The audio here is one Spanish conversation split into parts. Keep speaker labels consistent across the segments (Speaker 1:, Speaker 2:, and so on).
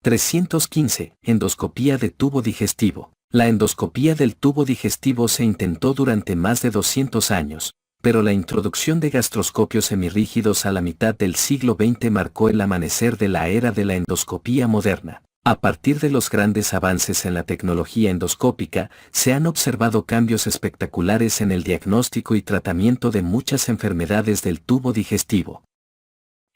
Speaker 1: 315. Endoscopía de tubo digestivo. La endoscopía del tubo digestivo se intentó durante más de 200 años, pero la introducción de gastroscopios semirrígidos a la mitad del siglo XX marcó el amanecer de la era de la endoscopía moderna. A partir de los grandes avances en la tecnología endoscópica, se han observado cambios espectaculares en el diagnóstico y tratamiento de muchas enfermedades del tubo digestivo.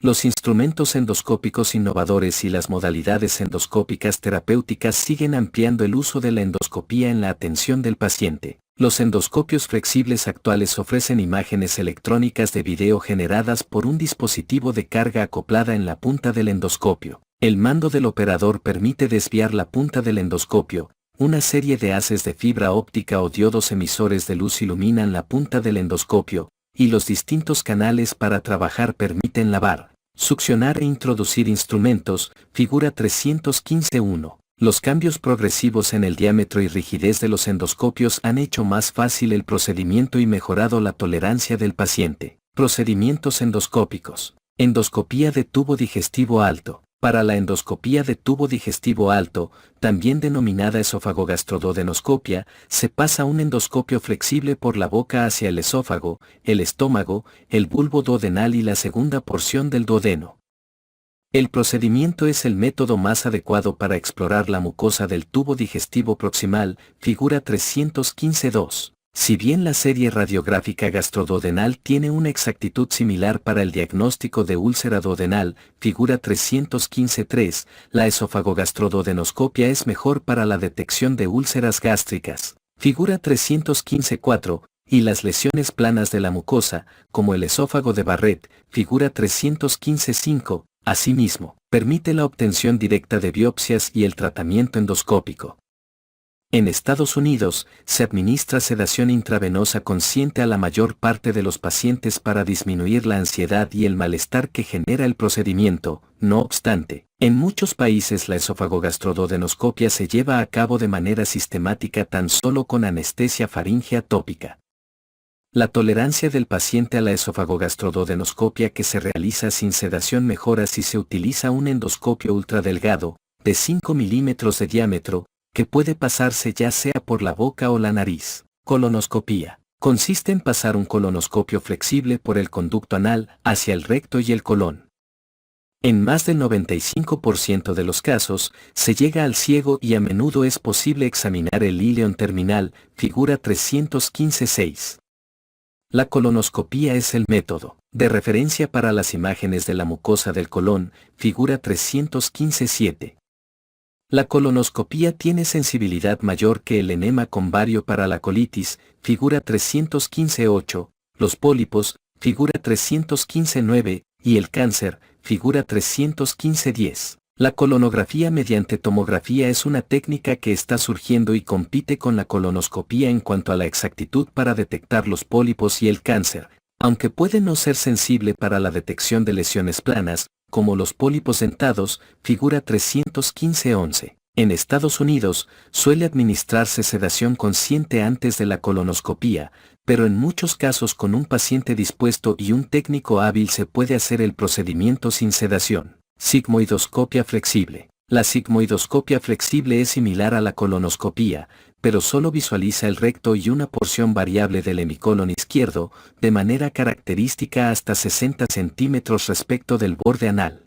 Speaker 1: Los instrumentos endoscópicos innovadores y las modalidades endoscópicas terapéuticas siguen ampliando el uso de la endoscopía en la atención del paciente. Los endoscopios flexibles actuales ofrecen imágenes electrónicas de video generadas por un dispositivo de carga acoplada en la punta del endoscopio. El mando del operador permite desviar la punta del endoscopio. Una serie de haces de fibra óptica o diodos emisores de luz iluminan la punta del endoscopio, y los distintos canales para trabajar permiten lavar, succionar e introducir instrumentos. Figura 315.1. Los cambios progresivos en el diámetro y rigidez de los endoscopios han hecho más fácil el procedimiento y mejorado la tolerancia del paciente. Procedimientos endoscópicos. Endoscopía de tubo digestivo alto. Para la endoscopía de tubo digestivo alto, también denominada esofagogastroduodenoscopia, se pasa un endoscopio flexible por la boca hacia el esófago, el estómago, el bulbo duodenal y la segunda porción del duodeno. El procedimiento es el método más adecuado para explorar la mucosa del tubo digestivo proximal, figura 315.2. Si bien la serie radiográfica gastroduodenal tiene una exactitud similar para el diagnóstico de úlcera duodenal, figura 315.3, la esofagogastroduodenoscopia es mejor para la detección de úlceras gástricas, figura 315.4, y las lesiones planas de la mucosa, como el esófago de Barrett, figura 315.5, asimismo, permite la obtención directa de biopsias y el tratamiento endoscópico. En Estados Unidos, se administra sedación intravenosa consciente a la mayor parte de los pacientes para disminuir la ansiedad y el malestar que genera el procedimiento. No obstante, en muchos países la esofagogastroduodenoscopia se lleva a cabo de manera sistemática tan solo con anestesia faríngea tópica. La tolerancia del paciente a la esofagogastroduodenoscopia que se realiza sin sedación mejora si se utiliza un endoscopio ultradelgado, de 5 milímetros de diámetro, que puede pasarse ya sea por la boca o la nariz. Colonoscopía. Consiste en pasar un colonoscopio flexible por el conducto anal hacia el recto y el colon. En más del 95% de los casos, se llega al ciego y a menudo es posible examinar el íleon terminal, figura 315.6. La colonoscopía es el método de referencia para las imágenes de la mucosa del colon, figura 315.7. La colonoscopía tiene sensibilidad mayor que el enema convario para la colitis, figura 315.8, los pólipos, figura 315.9, y el cáncer, figura 315.10. La colonografía mediante tomografía es una técnica que está surgiendo y compite con la colonoscopía en cuanto a la exactitud para detectar los pólipos y el cáncer, aunque puede no ser sensible para la detección de lesiones planas, como los pólipos dentados, figura 315.11. En Estados Unidos, suele administrarse sedación consciente antes de la colonoscopía, pero en muchos casos con un paciente dispuesto y un técnico hábil se puede hacer el procedimiento sin sedación. Sigmoidoscopia flexible. La sigmoidoscopia flexible es similar a la colonoscopía, pero solo visualiza el recto y una porción variable del hemicolon izquierdo, de manera característica hasta 60 centímetros respecto del borde anal.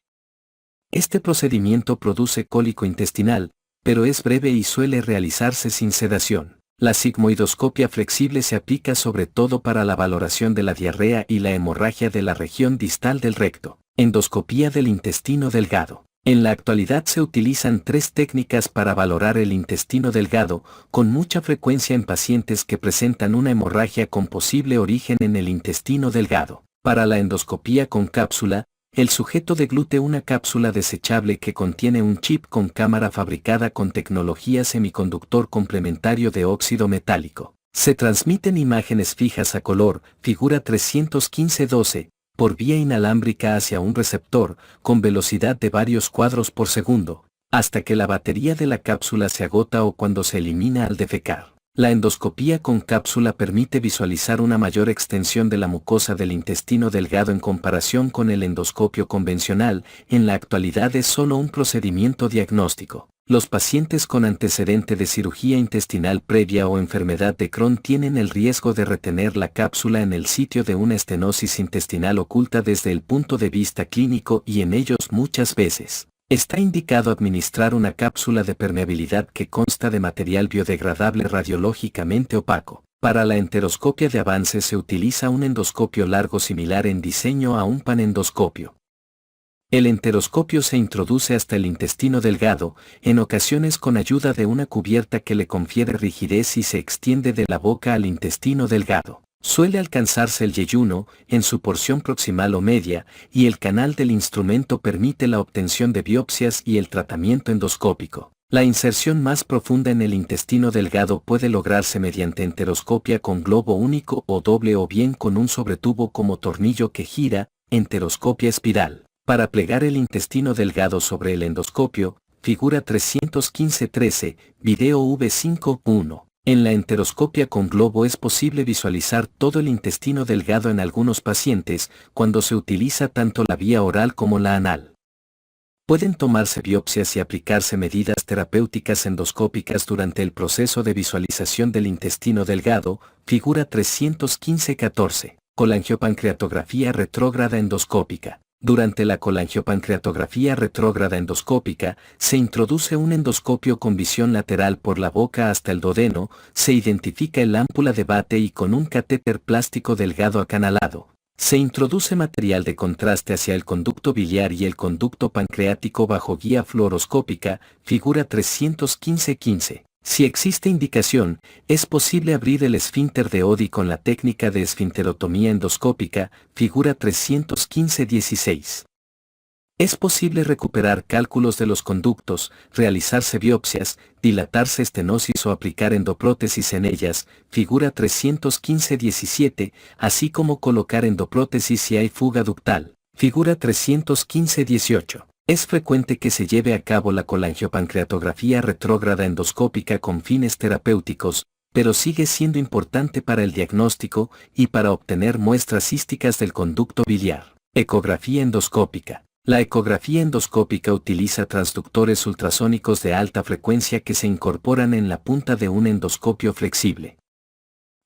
Speaker 1: Este procedimiento produce cólico intestinal, pero es breve y suele realizarse sin sedación. La sigmoidoscopia flexible se aplica sobre todo para la valoración de la diarrea y la hemorragia de la región distal del recto. Endoscopía del intestino delgado. En la actualidad se utilizan 3 técnicas para valorar el intestino delgado, con mucha frecuencia en pacientes que presentan una hemorragia con posible origen en el intestino delgado. Para la endoscopía con cápsula, el sujeto deglute una cápsula desechable que contiene un chip con cámara fabricada con tecnología semiconductor complementario de óxido metálico. Se transmiten imágenes fijas a color, figura 315.12, por vía inalámbrica hacia un receptor, con velocidad de varios cuadros por segundo, hasta que la batería de la cápsula se agota o cuando se elimina al defecar. La endoscopía con cápsula permite visualizar una mayor extensión de la mucosa del intestino delgado en comparación con el endoscopio convencional. En la actualidad es solo un procedimiento diagnóstico. Los pacientes con antecedente de cirugía intestinal previa o enfermedad de Crohn tienen el riesgo de retener la cápsula en el sitio de una estenosis intestinal oculta desde el punto de vista clínico, y en ellos muchas veces está indicado administrar una cápsula de permeabilidad que consta de material biodegradable radiológicamente opaco. Para la enteroscopia de avance se utiliza un endoscopio largo similar en diseño a un panendoscopio. El enteroscopio se introduce hasta el intestino delgado, en ocasiones con ayuda de una cubierta que le confiere rigidez, y se extiende de la boca al intestino delgado. Suele alcanzarse el yeyuno, en su porción proximal o media, y el canal del instrumento permite la obtención de biopsias y el tratamiento endoscópico. La inserción más profunda en el intestino delgado puede lograrse mediante enteroscopia con globo único o doble, o bien con un sobretubo como tornillo que gira, enteroscopia espiral. Para plegar el intestino delgado sobre el endoscopio, figura 315-13, video V5.1. En la enteroscopia con globo es posible visualizar todo el intestino delgado en algunos pacientes, cuando se utiliza tanto la vía oral como la anal. Pueden tomarse biopsias y aplicarse medidas terapéuticas endoscópicas durante el proceso de visualización del intestino delgado, figura 315-14, colangiopancreatografía retrógrada endoscópica. Durante la colangiopancreatografía retrógrada endoscópica, se introduce un endoscopio con visión lateral por la boca hasta el duodeno, se identifica el ámpula de Bate y con un catéter plástico delgado acanalado. Se introduce material de contraste hacia el conducto biliar y el conducto pancreático bajo guía fluoroscópica, figura 315-15. Si existe indicación, es posible abrir el esfínter de Oddi con la técnica de esfinterotomía endoscópica, figura 315-16. Es posible recuperar cálculos de los conductos, realizarse biopsias, dilatarse estenosis o aplicar endoprótesis en ellas, figura 315-17, así como colocar endoprótesis si hay fuga ductal, figura 315-18. Es frecuente que se lleve a cabo la colangiopancreatografía retrógrada endoscópica con fines terapéuticos, pero sigue siendo importante para el diagnóstico y para obtener muestras císticas del conducto biliar. Ecografía endoscópica. La ecografía endoscópica utiliza transductores ultrasónicos de alta frecuencia que se incorporan en la punta de un endoscopio flexible.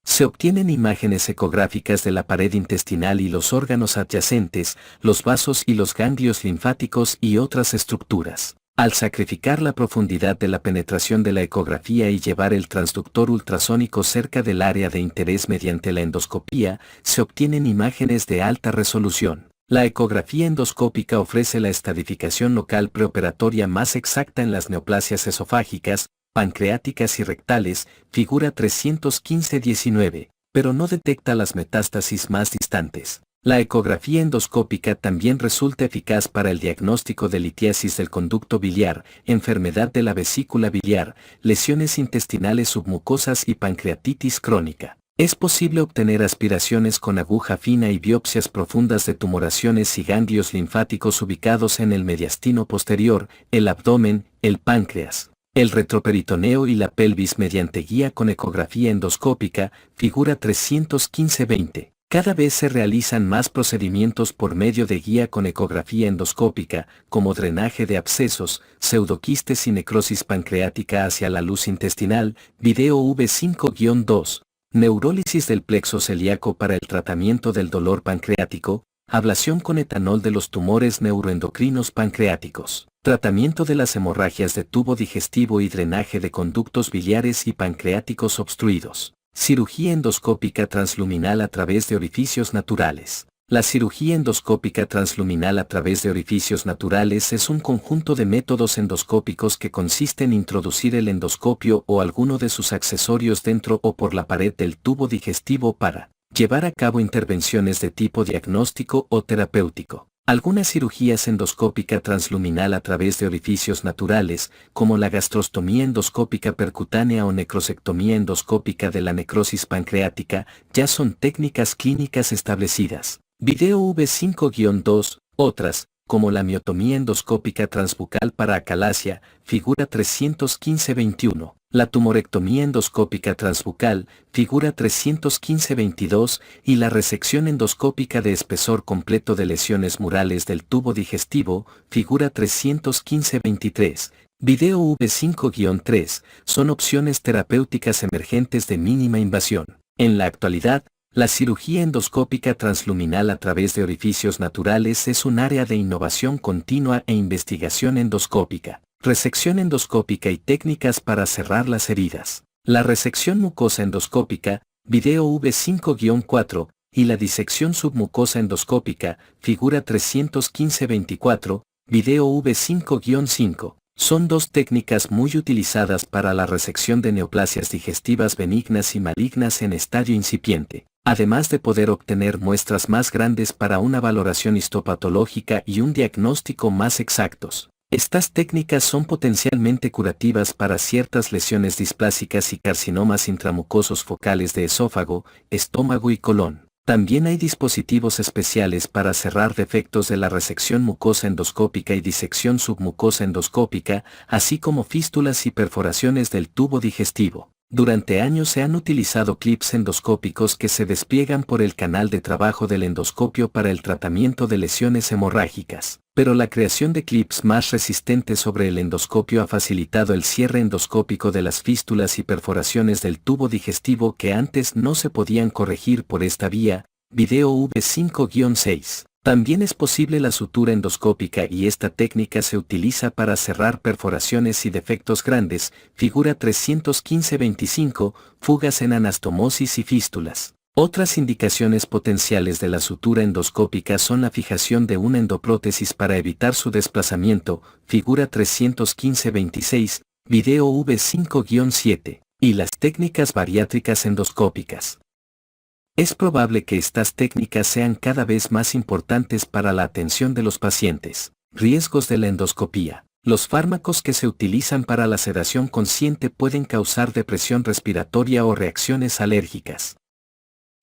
Speaker 1: Se obtienen imágenes ecográficas de la pared intestinal y los órganos adyacentes, los vasos y los ganglios linfáticos y otras estructuras. Al sacrificar la profundidad de la penetración de la ecografía y llevar el transductor ultrasónico cerca del área de interés mediante la endoscopía, se obtienen imágenes de alta resolución. La ecografía endoscópica ofrece la estadificación local preoperatoria más exacta en las neoplasias esofágicas, pancreáticas y rectales, figura 315-19, pero no detecta las metástasis más distantes. La ecografía endoscópica también resulta eficaz para el diagnóstico de litiasis del conducto biliar, enfermedad de la vesícula biliar, lesiones intestinales submucosas y pancreatitis crónica. Es posible obtener aspiraciones con aguja fina y biopsias profundas de tumoraciones y ganglios linfáticos ubicados en el mediastino posterior, el abdomen, el páncreas, el retroperitoneo y la pelvis mediante guía con ecografía endoscópica, figura 315-20. Cada vez se realizan más procedimientos por medio de guía con ecografía endoscópica, como drenaje de abscesos, pseudoquistes y necrosis pancreática hacia la luz intestinal, video V5-2, neurólisis del plexo celíaco para el tratamiento del dolor pancreático, ablación con etanol de los tumores neuroendocrinos pancreáticos, tratamiento de las hemorragias de tubo digestivo y drenaje de conductos biliares y pancreáticos obstruidos. Cirugía endoscópica transluminal a través de orificios naturales. La cirugía endoscópica transluminal a través de orificios naturales es un conjunto de métodos endoscópicos que consiste en introducir el endoscopio o alguno de sus accesorios dentro o por la pared del tubo digestivo para llevar a cabo intervenciones de tipo diagnóstico o terapéutico. Algunas cirugías endoscópica transluminal a través de orificios naturales, como la gastrostomía endoscópica percutánea o necrosectomía endoscópica de la necrosis pancreática, ya son técnicas clínicas establecidas. Video V5-2, otras, como la miotomía endoscópica transbucal para acalasia, figura 315-21, la tumorectomía endoscópica transbucal, figura 315-22, y la resección endoscópica de espesor completo de lesiones murales del tubo digestivo, figura 315-23. Video V5-3, son opciones terapéuticas emergentes de mínima invasión. En la actualidad, la cirugía endoscópica transluminal a través de orificios naturales es un área de innovación continua e investigación endoscópica, resección endoscópica y técnicas para cerrar las heridas. La resección mucosa endoscópica, video V5-4, y la disección submucosa endoscópica, figura 315-24, video V5-5. Son dos técnicas muy utilizadas para la resección de neoplasias digestivas benignas y malignas en estadio incipiente, además de poder obtener muestras más grandes para una valoración histopatológica y un diagnóstico más exactos. Estas técnicas son potencialmente curativas para ciertas lesiones displásicas y carcinomas intramucosos focales de esófago, estómago y colon. También hay dispositivos especiales para cerrar defectos de la resección mucosa endoscópica y disección submucosa endoscópica, así como fístulas y perforaciones del tubo digestivo. Durante años se han utilizado clips endoscópicos que se despliegan por el canal de trabajo del endoscopio para el tratamiento de lesiones hemorrágicas, pero la creación de clips más resistentes sobre el endoscopio ha facilitado el cierre endoscópico de las fístulas y perforaciones del tubo digestivo que antes no se podían corregir por esta vía. Video V5-6. También es posible la sutura endoscópica y esta técnica se utiliza para cerrar perforaciones y defectos grandes, figura 315-25, fugas en anastomosis y fístulas. Otras indicaciones potenciales de la sutura endoscópica son la fijación de una endoprótesis para evitar su desplazamiento, figura 315-26, video V5-7, y las técnicas bariátricas endoscópicas. Es probable que estas técnicas sean cada vez más importantes para la atención de los pacientes. Riesgos de la endoscopía. Los fármacos que se utilizan para la sedación consciente pueden causar depresión respiratoria o reacciones alérgicas.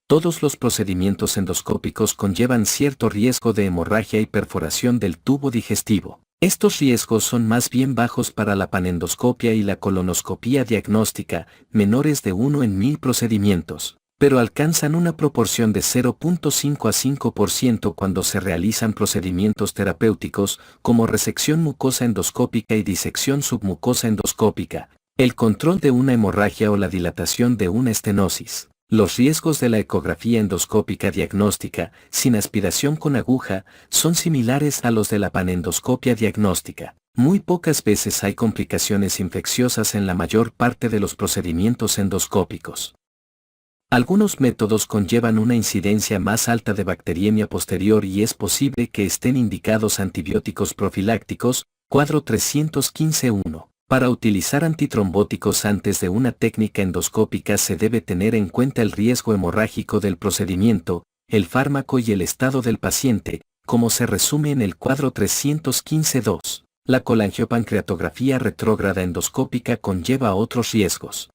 Speaker 1: Todos los procedimientos endoscópicos conllevan cierto riesgo de hemorragia y perforación del tubo digestivo. Estos riesgos son más bien bajos para la panendoscopia y la colonoscopía diagnóstica, menores de 1 en 1000 procedimientos, pero alcanzan una proporción de 0.5 a 5% cuando se realizan procedimientos terapéuticos, como resección mucosa endoscópica y disección submucosa endoscópica, el control de una hemorragia o la dilatación de una estenosis. Los riesgos de la ecografía endoscópica diagnóstica, sin aspiración con aguja, son similares a los de la panendoscopia diagnóstica. Muy pocas veces hay complicaciones infecciosas en la mayor parte de los procedimientos endoscópicos. Algunos métodos conllevan una incidencia más alta de bacteriemia posterior y es posible que estén indicados antibióticos profilácticos, cuadro 315-1. Para utilizar antitrombóticos antes de una técnica endoscópica se debe tener en cuenta el riesgo hemorrágico del procedimiento, el fármaco y el estado del paciente, como se resume en el cuadro 315-2. La colangiopancreatografía retrógrada endoscópica conlleva otros riesgos.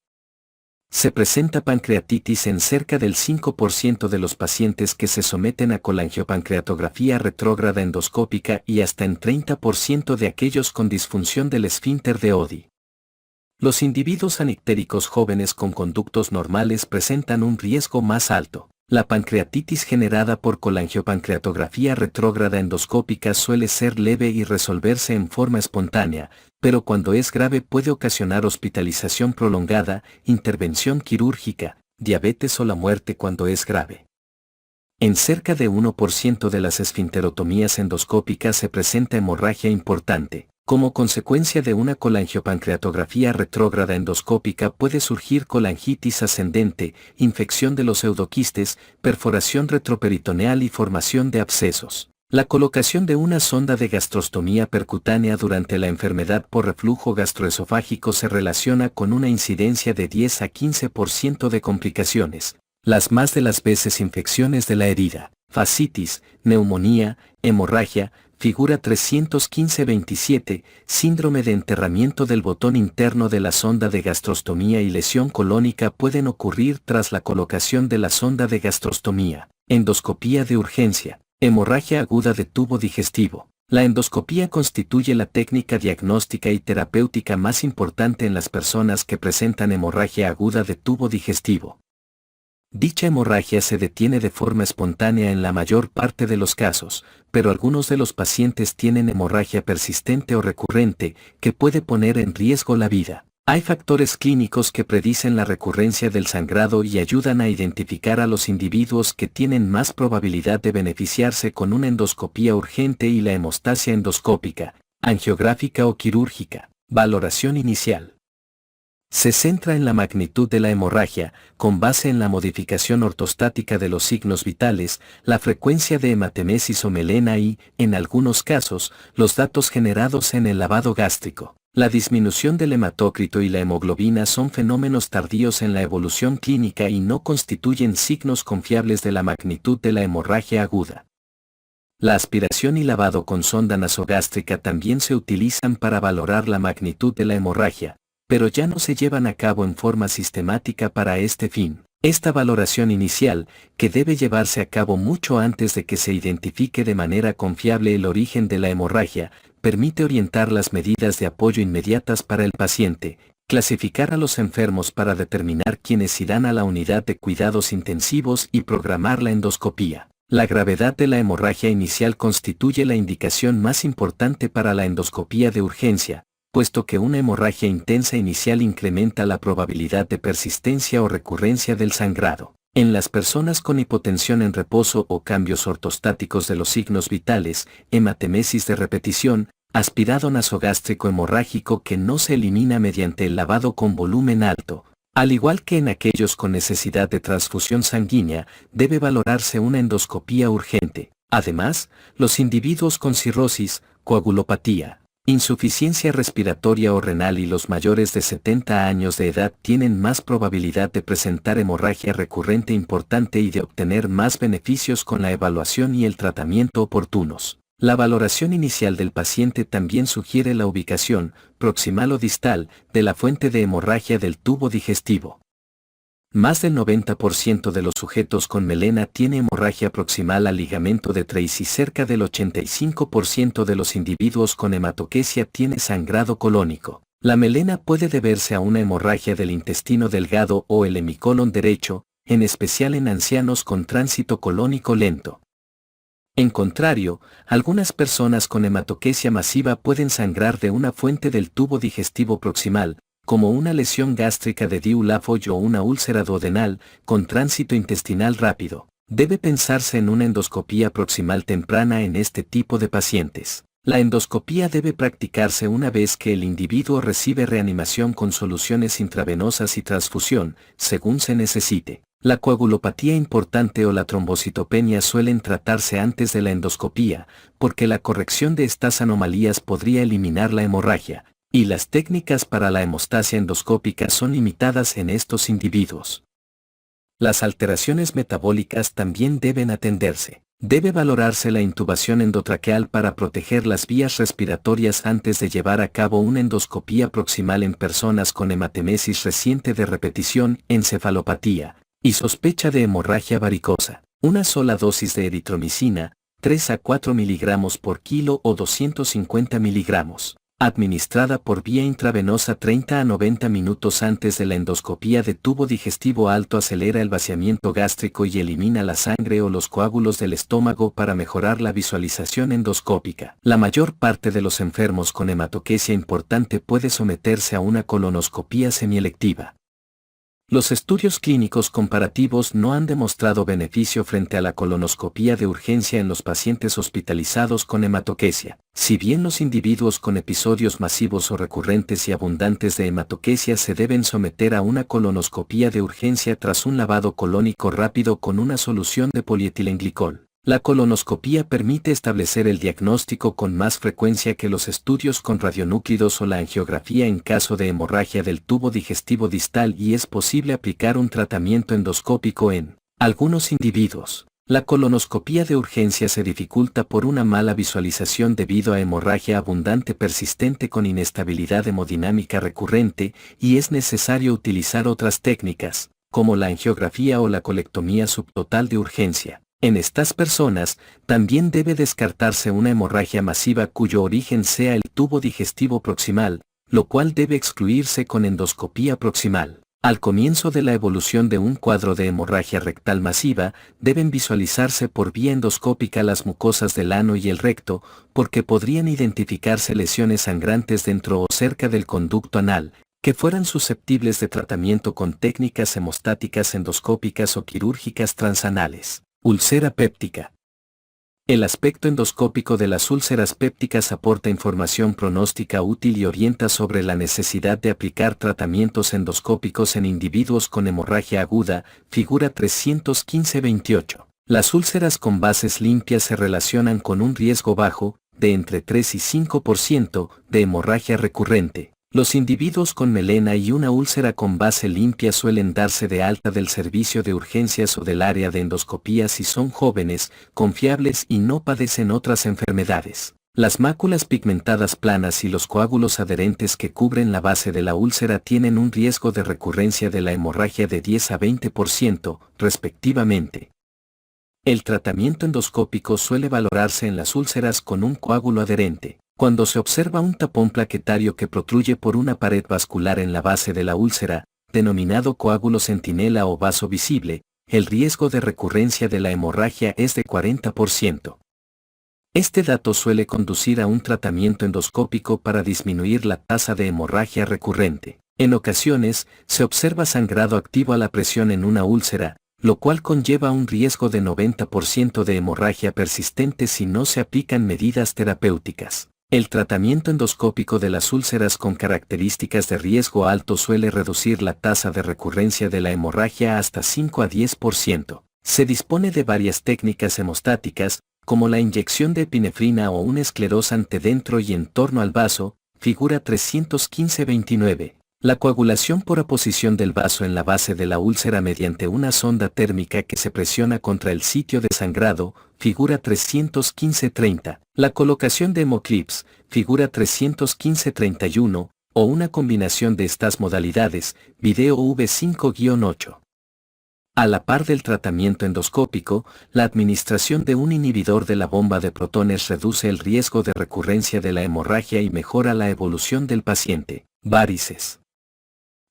Speaker 1: Se presenta pancreatitis en cerca del 5% de los pacientes que se someten a colangiopancreatografía retrógrada endoscópica y hasta en 30% de aquellos con disfunción del esfínter de Oddi. Los individuos anictéricos jóvenes con conductos normales presentan un riesgo más alto. La pancreatitis generada por colangiopancreatografía retrógrada endoscópica suele ser leve y resolverse en forma espontánea, pero cuando es grave puede ocasionar hospitalización prolongada, intervención quirúrgica, diabetes o la muerte cuando es grave. En cerca de 1% de las esfinterotomías endoscópicas se presenta hemorragia importante. Como consecuencia de una colangiopancreatografía retrógrada endoscópica puede surgir colangitis ascendente, infección de los pseudoquistes, perforación retroperitoneal y formación de abscesos. La colocación de una sonda de gastrostomía percutánea durante la enfermedad por reflujo gastroesofágico se relaciona con una incidencia de 10 a 15% de complicaciones, las más de las veces infecciones de la herida, fascitis, neumonía, hemorragia, figura 315-27, síndrome de enterramiento del botón interno de la sonda de gastrostomía y lesión colónica pueden ocurrir tras la colocación de la sonda de gastrostomía. Endoscopía de urgencia, hemorragia aguda de tubo digestivo. La endoscopía constituye la técnica diagnóstica y terapéutica más importante en las personas que presentan hemorragia aguda de tubo digestivo. Dicha hemorragia se detiene de forma espontánea en la mayor parte de los casos, pero algunos de los pacientes tienen hemorragia persistente o recurrente, que puede poner en riesgo la vida. Hay factores clínicos que predicen la recurrencia del sangrado y ayudan a identificar a los individuos que tienen más probabilidad de beneficiarse con una endoscopía urgente y la hemostasia endoscópica, angiográfica o quirúrgica. Valoración inicial. Se centra en la magnitud de la hemorragia, con base en la modificación ortostática de los signos vitales, la frecuencia de hematemesis o melena y, en algunos casos, los datos generados en el lavado gástrico. La disminución del hematócrito y la hemoglobina son fenómenos tardíos en la evolución clínica y no constituyen signos confiables de la magnitud de la hemorragia aguda. La aspiración y lavado con sonda nasogástrica también se utilizan para valorar la magnitud de la hemorragia, pero ya no se llevan a cabo en forma sistemática para este fin. Esta valoración inicial, que debe llevarse a cabo mucho antes de que se identifique de manera confiable el origen de la hemorragia, permite orientar las medidas de apoyo inmediatas para el paciente, clasificar a los enfermos para determinar quiénes irán a la unidad de cuidados intensivos y programar la endoscopía. La gravedad de la hemorragia inicial constituye la indicación más importante para la endoscopía de urgencia, puesto que una hemorragia intensa inicial incrementa la probabilidad de persistencia o recurrencia del sangrado. En las personas con hipotensión en reposo o cambios ortostáticos de los signos vitales, hematemesis de repetición, aspirado nasogástrico hemorrágico que no se elimina mediante el lavado con volumen alto, al igual que en aquellos con necesidad de transfusión sanguínea, debe valorarse una endoscopía urgente. Además, los individuos con cirrosis, coagulopatía, insuficiencia respiratoria o renal y los mayores de 70 años de edad tienen más probabilidad de presentar hemorragia recurrente importante y de obtener más beneficios con la evaluación y el tratamiento oportunos. La valoración inicial del paciente también sugiere la ubicación, proximal o distal, de la fuente de hemorragia del tubo digestivo. Más del 90% de los sujetos con melena tiene hemorragia proximal al ligamento de Treace y cerca del 85% de los individuos con hematoquesia tiene sangrado colónico. La melena puede deberse a una hemorragia del intestino delgado o el hemicolon derecho, en especial en ancianos con tránsito colónico lento. En contrario, algunas personas con hematoquesia masiva pueden sangrar de una fuente del tubo digestivo proximal, como una lesión gástrica de Dieu-Lafoy o una úlcera duodenal, con tránsito intestinal rápido. Debe pensarse en una endoscopía proximal temprana en este tipo de pacientes. La endoscopía debe practicarse una vez que el individuo recibe reanimación con soluciones intravenosas y transfusión, según se necesite. La coagulopatía importante o la trombocitopenia suelen tratarse antes de la endoscopía, porque la corrección de estas anomalías podría eliminar la hemorragia, y las técnicas para la hemostasia endoscópica son limitadas en estos individuos. Las alteraciones metabólicas también deben atenderse. Debe valorarse la intubación endotraqueal para proteger las vías respiratorias antes de llevar a cabo una endoscopía proximal en personas con hematemesis reciente de repetición, encefalopatía y sospecha de hemorragia varicosa. Una sola dosis de eritromicina, 3 a 4 miligramos por kilo o 250 miligramos, administrada por vía intravenosa 30 a 90 minutos antes de la endoscopía de tubo digestivo alto acelera el vaciamiento gástrico y elimina la sangre o los coágulos del estómago para mejorar la visualización endoscópica. La mayor parte de los enfermos con hematoquesia importante puede someterse a una colonoscopía semielectiva. Los estudios clínicos comparativos no han demostrado beneficio frente a la colonoscopía de urgencia en los pacientes hospitalizados con hematoquesia. Si bien los individuos con episodios masivos o recurrentes y abundantes de hematoquesia se deben someter a una colonoscopía de urgencia tras un lavado colónico rápido con una solución de polietilenglicol. La colonoscopía permite establecer el diagnóstico con más frecuencia que los estudios con radionúclidos o la angiografía en caso de hemorragia del tubo digestivo distal y es posible aplicar un tratamiento endoscópico en algunos individuos. La colonoscopía de urgencia se dificulta por una mala visualización debido a hemorragia abundante persistente con inestabilidad hemodinámica recurrente y es necesario utilizar otras técnicas, como la angiografía o la colectomía subtotal de urgencia. En estas personas, también debe descartarse una hemorragia masiva cuyo origen sea el tubo digestivo proximal, lo cual debe excluirse con endoscopía proximal. Al comienzo de la evolución de un cuadro de hemorragia rectal masiva, deben visualizarse por vía endoscópica las mucosas del ano y el recto, porque podrían identificarse lesiones sangrantes dentro o cerca del conducto anal, que fueran susceptibles de tratamiento con técnicas hemostáticas endoscópicas o quirúrgicas transanales. Úlcera péptica. El aspecto endoscópico de las úlceras pépticas aporta información pronóstica útil y orienta sobre la necesidad de aplicar tratamientos endoscópicos en individuos con hemorragia aguda, figura 315-28. Las úlceras con bases limpias se relacionan con un riesgo bajo, de entre 3 y 5%, de hemorragia recurrente. Los individuos con melena y una úlcera con base limpia suelen darse de alta del servicio de urgencias o del área de endoscopía si son jóvenes, confiables y no padecen otras enfermedades. Las máculas pigmentadas planas y los coágulos adherentes que cubren la base de la úlcera tienen un riesgo de recurrencia de la hemorragia de 10 a 20%, respectivamente. El tratamiento endoscópico suele valorarse en las úlceras con un coágulo adherente. Cuando se observa un tapón plaquetario que protruye por una pared vascular en la base de la úlcera, denominado coágulo centinela o vaso visible, el riesgo de recurrencia de la hemorragia es de 40%. Este dato suele conducir a un tratamiento endoscópico para disminuir la tasa de hemorragia recurrente. En ocasiones, se observa sangrado activo a la presión en una úlcera, lo cual conlleva un riesgo de 90% de hemorragia persistente si no se aplican medidas terapéuticas. El tratamiento endoscópico de las úlceras con características de riesgo alto suele reducir la tasa de recurrencia de la hemorragia hasta 5 a 10%. Se dispone de varias técnicas hemostáticas, como la inyección de epinefrina o un esclerosante dentro y en torno al vaso, figura 315-29. La coagulación por aposición del vaso en la base de la úlcera mediante una sonda térmica que se presiona contra el sitio de sangrado, figura 315-30. La colocación de hemoclips, figura 315-31, o una combinación de estas modalidades, video V5-8. A la par del tratamiento endoscópico, la administración de un inhibidor de la bomba de protones reduce el riesgo de recurrencia de la hemorragia y mejora la evolución del paciente. Varices.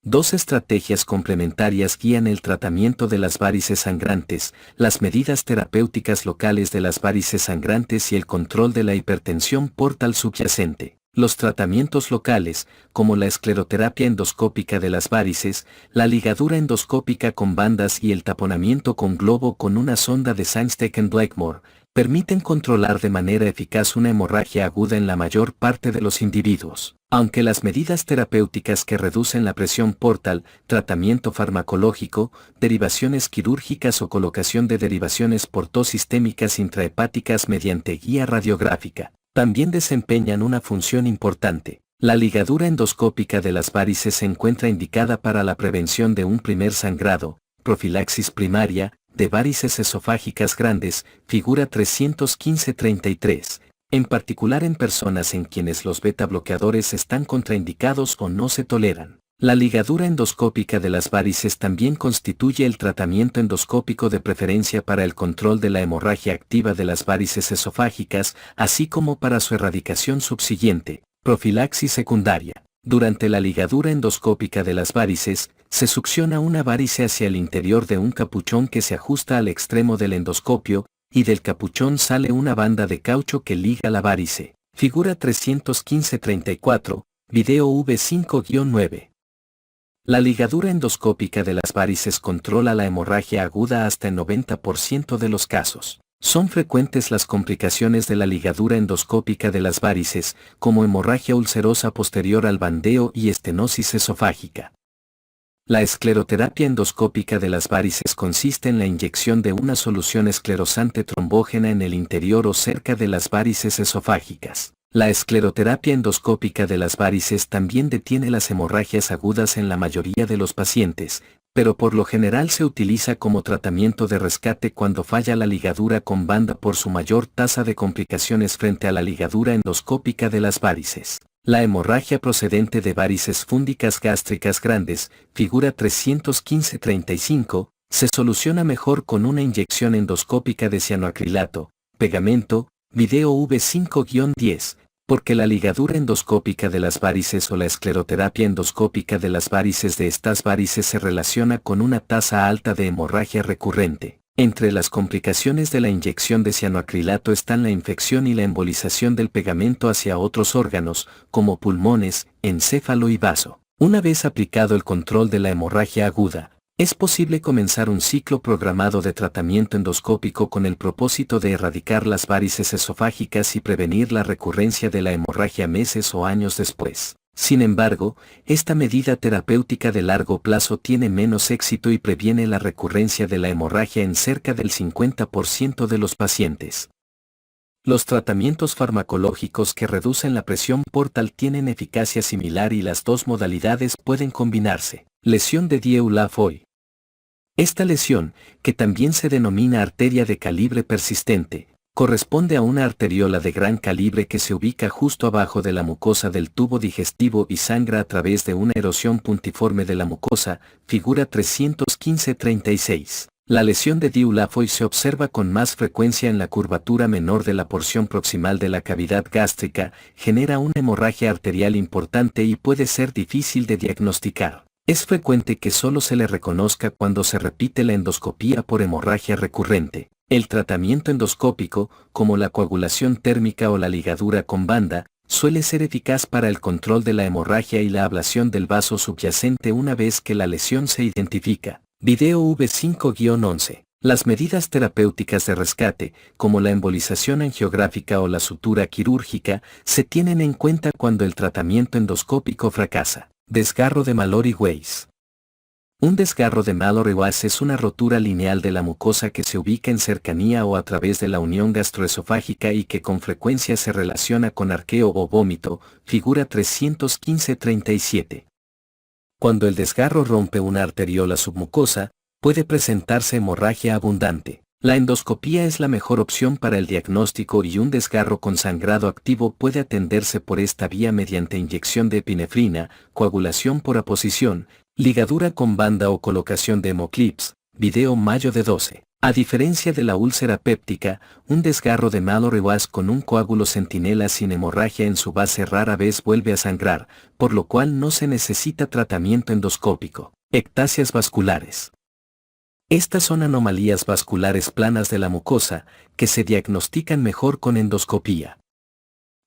Speaker 1: Dos estrategias complementarias guían el tratamiento de las varices sangrantes, las medidas terapéuticas locales de las varices sangrantes y el control de la hipertensión portal subyacente. Los tratamientos locales, como la escleroterapia endoscópica de las varices, la ligadura endoscópica con bandas y el taponamiento con globo con una sonda de Sandsteken-Blackmore, permiten controlar de manera eficaz una hemorragia aguda en la mayor parte de los individuos. Aunque las medidas terapéuticas que reducen la presión portal, tratamiento farmacológico, derivaciones quirúrgicas o colocación de derivaciones portosistémicas intrahepáticas mediante guía radiográfica, también desempeñan una función importante. La ligadura endoscópica de las varices se encuentra indicada para la prevención de un primer sangrado, profilaxis primaria, de varices esofágicas grandes, figura 315-33, en particular en personas en quienes los beta bloqueadores están contraindicados o no se toleran. La ligadura endoscópica de las varices también constituye el tratamiento endoscópico de preferencia para el control de la hemorragia activa de las varices esofágicas, así como para su erradicación subsiguiente, profilaxis secundaria. Durante la ligadura endoscópica de las varices, se succiona una varice hacia el interior de un capuchón que se ajusta al extremo del endoscopio, y del capuchón sale una banda de caucho que liga la varice. Figura 315-34, video V5-9. La ligadura endoscópica de las varices controla la hemorragia aguda hasta el 90% de los casos. Son frecuentes las complicaciones de la ligadura endoscópica de las varices, como hemorragia ulcerosa posterior al bandeo y estenosis esofágica. La escleroterapia endoscópica de las varices consiste en la inyección de una solución esclerosante trombógena en el interior o cerca de las varices esofágicas. La escleroterapia endoscópica de las varices también detiene las hemorragias agudas en la mayoría de los pacientes, pero por lo general se utiliza como tratamiento de rescate cuando falla la ligadura con banda por su mayor tasa de complicaciones frente a la ligadura endoscópica de las varices. La hemorragia procedente de varices fúndicas gástricas grandes, figura 315-35, se soluciona mejor con una inyección endoscópica de cianoacrilato, pegamento, video V5-10, porque la ligadura endoscópica de las varices o la escleroterapia endoscópica de las varices de estas varices se relaciona con una tasa alta de hemorragia recurrente. Entre las complicaciones de la inyección de cianoacrilato están la infección y la embolización del pegamento hacia otros órganos, como pulmones, encéfalo y vaso. Una vez aplicado el control de la hemorragia aguda, es posible comenzar un ciclo programado de tratamiento endoscópico con el propósito de erradicar las varices esofágicas y prevenir la recurrencia de la hemorragia meses o años después. Sin embargo, esta medida terapéutica de largo plazo tiene menos éxito y previene la recurrencia de la hemorragia en cerca del 50% de los pacientes. Los tratamientos farmacológicos que reducen la presión portal tienen eficacia similar y las dos modalidades pueden combinarse. Lesión de Dieu-Laffoy. Esta lesión, que también se denomina arteria de calibre persistente, corresponde a una arteriola de gran calibre que se ubica justo abajo de la mucosa del tubo digestivo y sangra a través de una erosión puntiforme de la mucosa, figura 315-36. La lesión de Dieu-Laffoy se observa con más frecuencia en la curvatura menor de la porción proximal de la cavidad gástrica, genera una hemorragia arterial importante y puede ser difícil de diagnosticar. Es frecuente que solo se le reconozca cuando se repite la endoscopía por hemorragia recurrente. El tratamiento endoscópico, como la coagulación térmica o la ligadura con banda, suele ser eficaz para el control de la hemorragia y la ablación del vaso subyacente una vez que la lesión se identifica. Video V5-11. Las medidas terapéuticas de rescate, como la embolización angiográfica o la sutura quirúrgica, se tienen en cuenta cuando el tratamiento endoscópico fracasa. Desgarro de Mallory-Weiss. Un desgarro de Mallory-Weiss es una rotura lineal de la mucosa que se ubica en cercanía o a través de la unión gastroesofágica y que con frecuencia se relaciona con arqueo o vómito, figura 315-37. Cuando el desgarro rompe una arteriola submucosa, puede presentarse hemorragia abundante. La endoscopía es la mejor opción para el diagnóstico y un desgarro con sangrado activo puede atenderse por esta vía mediante inyección de epinefrina, coagulación por aposición, ligadura con banda o colocación de hemoclips, video mayo de 12. A diferencia de la úlcera péptica, un desgarro de Mallory-Weiss con un coágulo centinela sin hemorragia en su base rara vez vuelve a sangrar, por lo cual no se necesita tratamiento endoscópico. Ectasias vasculares. Estas son anomalías vasculares planas de la mucosa, que se diagnostican mejor con endoscopía.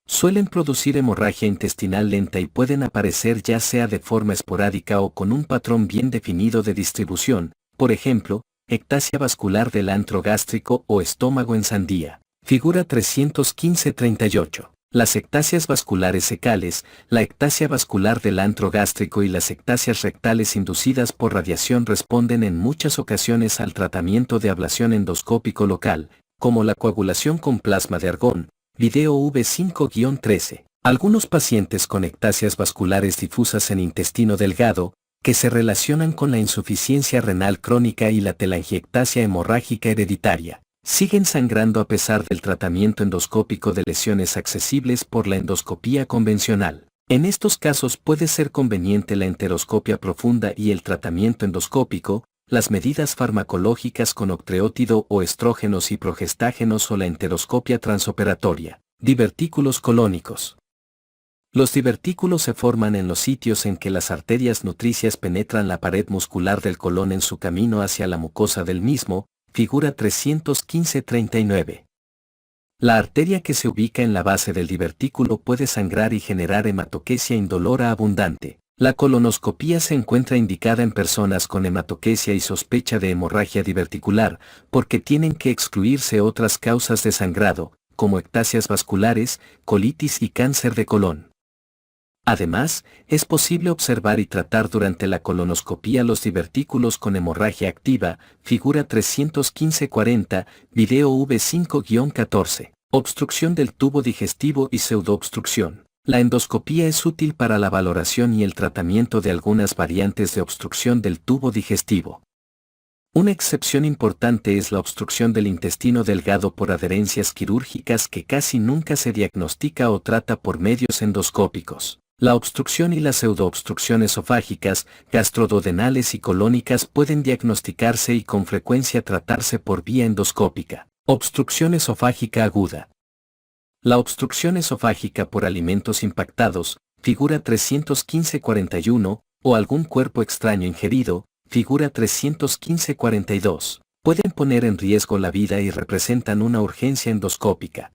Speaker 1: Suelen producir hemorragia intestinal lenta y pueden aparecer ya sea de forma esporádica o con un patrón bien definido de distribución, por ejemplo, ectasia vascular del antro gástrico o estómago en sandía. Figura 315-38. Las ectasias vasculares secales, la ectasia vascular del antro gástrico y las ectasias rectales inducidas por radiación responden en muchas ocasiones al tratamiento de ablación endoscópico local, como la coagulación con plasma de argón, video V5-13. Algunos pacientes con ectasias vasculares difusas en intestino delgado, que se relacionan con la insuficiencia renal crónica y la telangiectasia hemorrágica hereditaria, siguen sangrando a pesar del tratamiento endoscópico de lesiones accesibles por la endoscopía convencional. En estos casos puede ser conveniente la enteroscopia profunda y el tratamiento endoscópico, las medidas farmacológicas con octreótido o estrógenos y progestágenos o la enteroscopia transoperatoria. Divertículos colónicos. Los divertículos se forman en los sitios en que las arterias nutricias penetran la pared muscular del colon en su camino hacia la mucosa del mismo, figura 315-39. La arteria que se ubica en la base del divertículo puede sangrar y generar hematoquesia indolora abundante. La colonoscopía se encuentra indicada en personas con hematoquesia y sospecha de hemorragia diverticular, porque tienen que excluirse otras causas de sangrado, como ectasias vasculares, colitis y cáncer de colon. Además, es posible observar y tratar durante la colonoscopía los divertículos con hemorragia activa, figura 315-40, video V5-14. Obstrucción del tubo digestivo y pseudoobstrucción. La endoscopía es útil para la valoración y el tratamiento de algunas variantes de obstrucción del tubo digestivo. Una excepción importante es la obstrucción del intestino delgado por adherencias quirúrgicas que casi nunca se diagnostica o trata por medios endoscópicos. La obstrucción y la pseudoobstrucción esofágicas, gastroduodenales y colónicas pueden diagnosticarse y con frecuencia tratarse por vía endoscópica. Obstrucción esofágica aguda. La obstrucción esofágica por alimentos impactados, figura 315-41, o algún cuerpo extraño ingerido, figura 315-42, pueden poner en riesgo la vida y representan una urgencia endoscópica.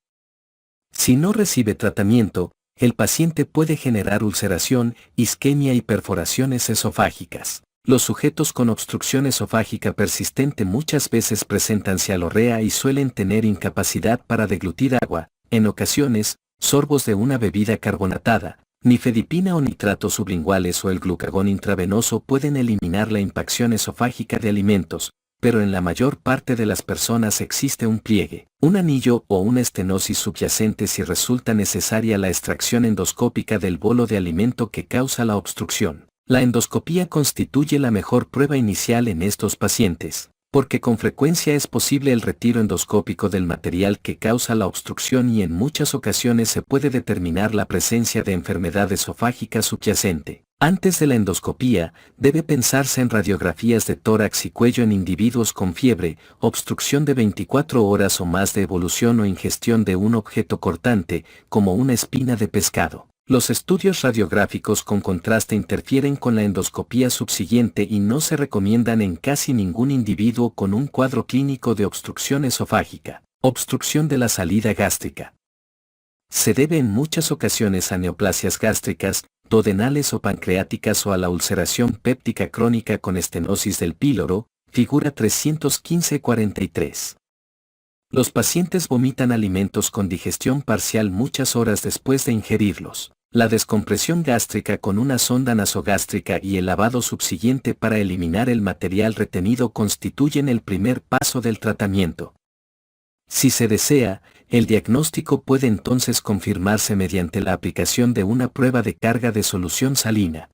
Speaker 1: Si no recibe tratamiento, el paciente puede generar ulceración, isquemia y perforaciones esofágicas. Los sujetos con obstrucción esofágica persistente muchas veces presentan cialorrea y suelen tener incapacidad para deglutir agua, en ocasiones, sorbos de una bebida carbonatada, nifedipina o nitratos sublinguales o el glucagón intravenoso pueden eliminar la impacción esofágica de alimentos, pero en la mayor parte de las personas existe un pliegue, un anillo o una estenosis subyacente si resulta necesaria la extracción endoscópica del bolo de alimento que causa la obstrucción. La endoscopía constituye la mejor prueba inicial en estos pacientes, porque con frecuencia es posible el retiro endoscópico del material que causa la obstrucción y en muchas ocasiones se puede determinar la presencia de enfermedad esofágica subyacente. Antes de la endoscopía, debe pensarse en radiografías de tórax y cuello en individuos con fiebre, obstrucción de 24 horas o más de evolución o ingestión de un objeto cortante, como una espina de pescado. Los estudios radiográficos con contraste interfieren con la endoscopía subsiguiente y no se recomiendan en casi ningún individuo con un cuadro clínico de obstrucción esofágica. Obstrucción de la salida gástrica. Se debe en muchas ocasiones a neoplasias gástricas, duodenales o pancreáticas o a la ulceración péptica crónica con estenosis del píloro, figura 315-43. Los pacientes vomitan alimentos con digestión parcial muchas horas después de ingerirlos. La descompresión gástrica con una sonda nasogástrica y el lavado subsiguiente para eliminar el material retenido constituyen el primer paso del tratamiento. Si se desea, el diagnóstico puede entonces confirmarse mediante la aplicación de una prueba de carga de solución salina.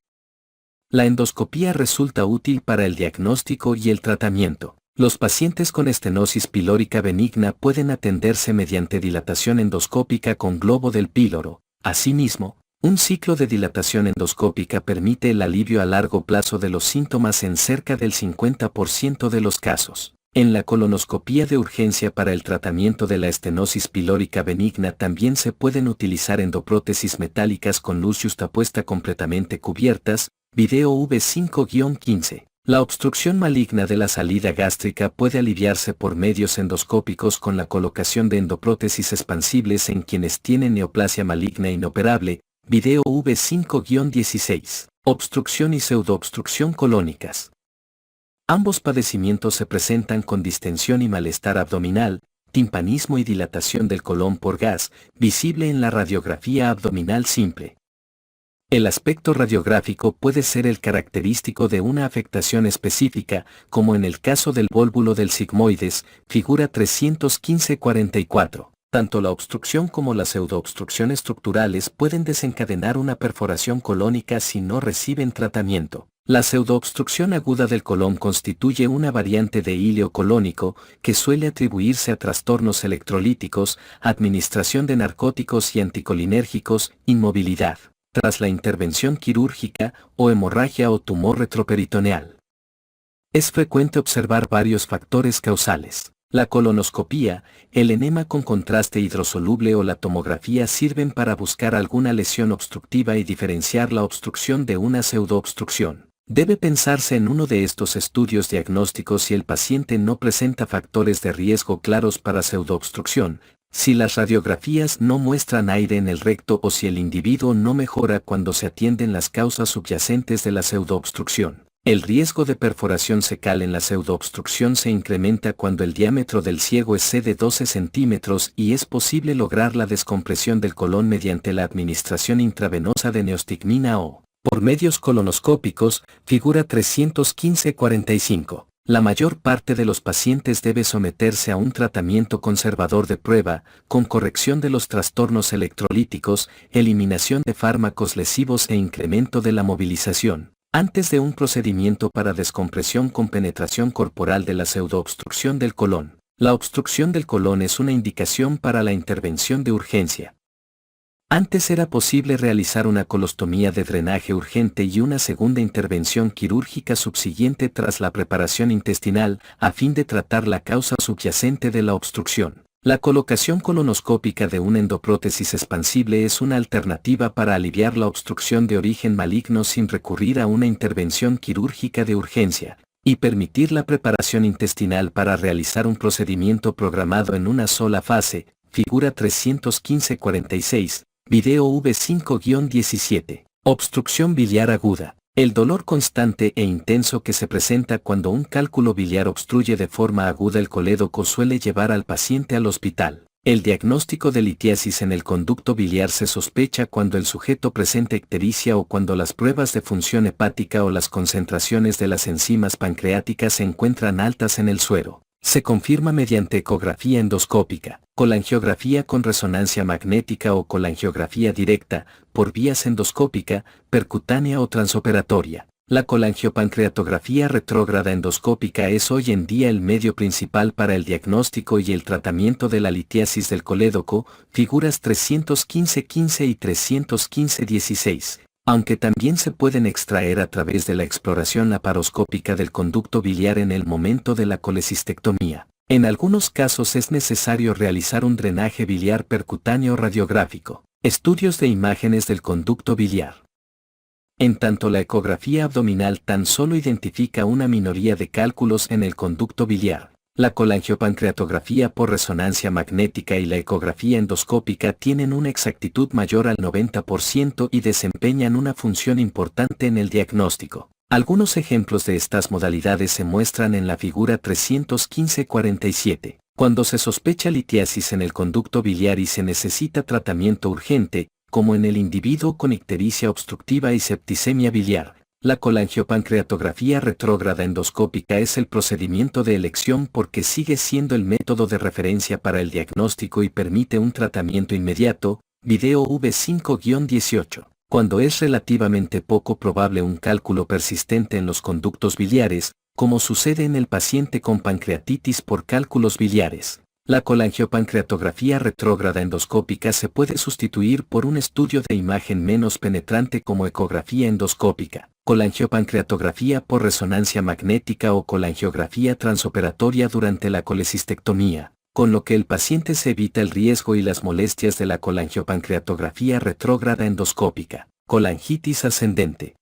Speaker 1: La endoscopía resulta útil para el diagnóstico y el tratamiento. Los pacientes con estenosis pilórica benigna pueden atenderse mediante dilatación endoscópica con globo del píloro. Asimismo, un ciclo de dilatación endoscópica permite el alivio a largo plazo de los síntomas en cerca del 50% de los casos. En la colonoscopía de urgencia para el tratamiento de la estenosis pilórica benigna también se pueden utilizar endoprótesis metálicas con luz yustapuesta completamente cubiertas, video V5-15. La obstrucción maligna de la salida gástrica puede aliviarse por medios endoscópicos con la colocación de endoprótesis expansibles en quienes tienen neoplasia maligna inoperable, video V5-16. Obstrucción y pseudoobstrucción colónicas. Ambos padecimientos se presentan con distensión y malestar abdominal, timpanismo y dilatación del colon por gas, visible en la radiografía abdominal simple. El aspecto radiográfico puede ser el característico de una afectación específica, como en el caso del vólvulo del sigmoides, figura 315-44. Tanto la obstrucción como la pseudoobstrucción estructurales pueden desencadenar una perforación colónica si no reciben tratamiento. La pseudoobstrucción aguda del colon constituye una variante de íleo colónico que suele atribuirse a trastornos electrolíticos, administración de narcóticos y anticolinérgicos, inmovilidad, tras la intervención quirúrgica o hemorragia o tumor retroperitoneal. Es frecuente observar varios factores causales. La colonoscopía, el enema con contraste hidrosoluble o la tomografía sirven para buscar alguna lesión obstructiva y diferenciar la obstrucción de una pseudoobstrucción. Debe pensarse en uno de estos estudios diagnósticos si el paciente no presenta factores de riesgo claros para pseudoobstrucción, si las radiografías no muestran aire en el recto o si el individuo no mejora cuando se atienden las causas subyacentes de la pseudoobstrucción. El riesgo de perforación cecal en la pseudoobstrucción se incrementa cuando el diámetro del ciego excede 12 centímetros y es posible lograr la descompresión del colon mediante la administración intravenosa de neostigmina o por medios colonoscópicos, figura 315-45. La mayor parte de los pacientes debe someterse a un tratamiento conservador de prueba, con corrección de los trastornos electrolíticos, eliminación de fármacos lesivos e incremento de la movilización, antes de un procedimiento para descompresión con penetración corporal de la pseudoobstrucción del colon. La obstrucción del colon es una indicación para la intervención de urgencia. Antes era posible realizar una colostomía de drenaje urgente y una segunda intervención quirúrgica subsiguiente tras la preparación intestinal, a fin de tratar la causa subyacente de la obstrucción. La colocación colonoscópica de una endoprótesis expansible es una alternativa para aliviar la obstrucción de origen maligno sin recurrir a una intervención quirúrgica de urgencia, y permitir la preparación intestinal para realizar un procedimiento programado en una sola fase, figura 315-46. Video V5-17. Obstrucción biliar aguda. El dolor constante e intenso que se presenta cuando un cálculo biliar obstruye de forma aguda el colédoco suele llevar al paciente al hospital. El diagnóstico de litiasis en el conducto biliar se sospecha cuando el sujeto presenta ictericia o cuando las pruebas de función hepática o las concentraciones de las enzimas pancreáticas se encuentran altas en el suero. Se confirma mediante ecografía endoscópica, colangiografía con resonancia magnética o colangiografía directa, por vías endoscópica, percutánea o transoperatoria. La colangiopancreatografía retrógrada endoscópica es hoy en día el medio principal para el diagnóstico y el tratamiento de la litiasis del colédoco, figuras 315-15 y 315-16. Aunque también se pueden extraer a través de la exploración laparoscópica del conducto biliar en el momento de la colecistectomía. En algunos casos es necesario realizar un drenaje biliar percutáneo radiográfico. Estudios de imágenes del conducto biliar. En tanto la ecografía abdominal tan solo identifica una minoría de cálculos en el conducto biliar. La colangiopancreatografía por resonancia magnética y la ecografía endoscópica tienen una exactitud mayor al 90% y desempeñan una función importante en el diagnóstico. Algunos ejemplos de estas modalidades se muestran en la figura 315-47. Cuando se sospecha litiasis en el conducto biliar y se necesita tratamiento urgente, como en el individuo con ictericia obstructiva y septicemia biliar, la colangiopancreatografía retrógrada endoscópica es el procedimiento de elección porque sigue siendo el método de referencia para el diagnóstico y permite un tratamiento inmediato. Video V5-18. Cuando es relativamente poco probable un cálculo persistente en los conductos biliares, como sucede en el paciente con pancreatitis por cálculos biliares, la colangiopancreatografía retrógrada endoscópica se puede sustituir por un estudio de imagen menos penetrante como ecografía endoscópica, colangiopancreatografía por resonancia magnética o colangiografía transoperatoria durante la colecistectomía, con lo que el paciente se evita el riesgo y las molestias de la colangiopancreatografía retrógrada endoscópica. Colangitis ascendente.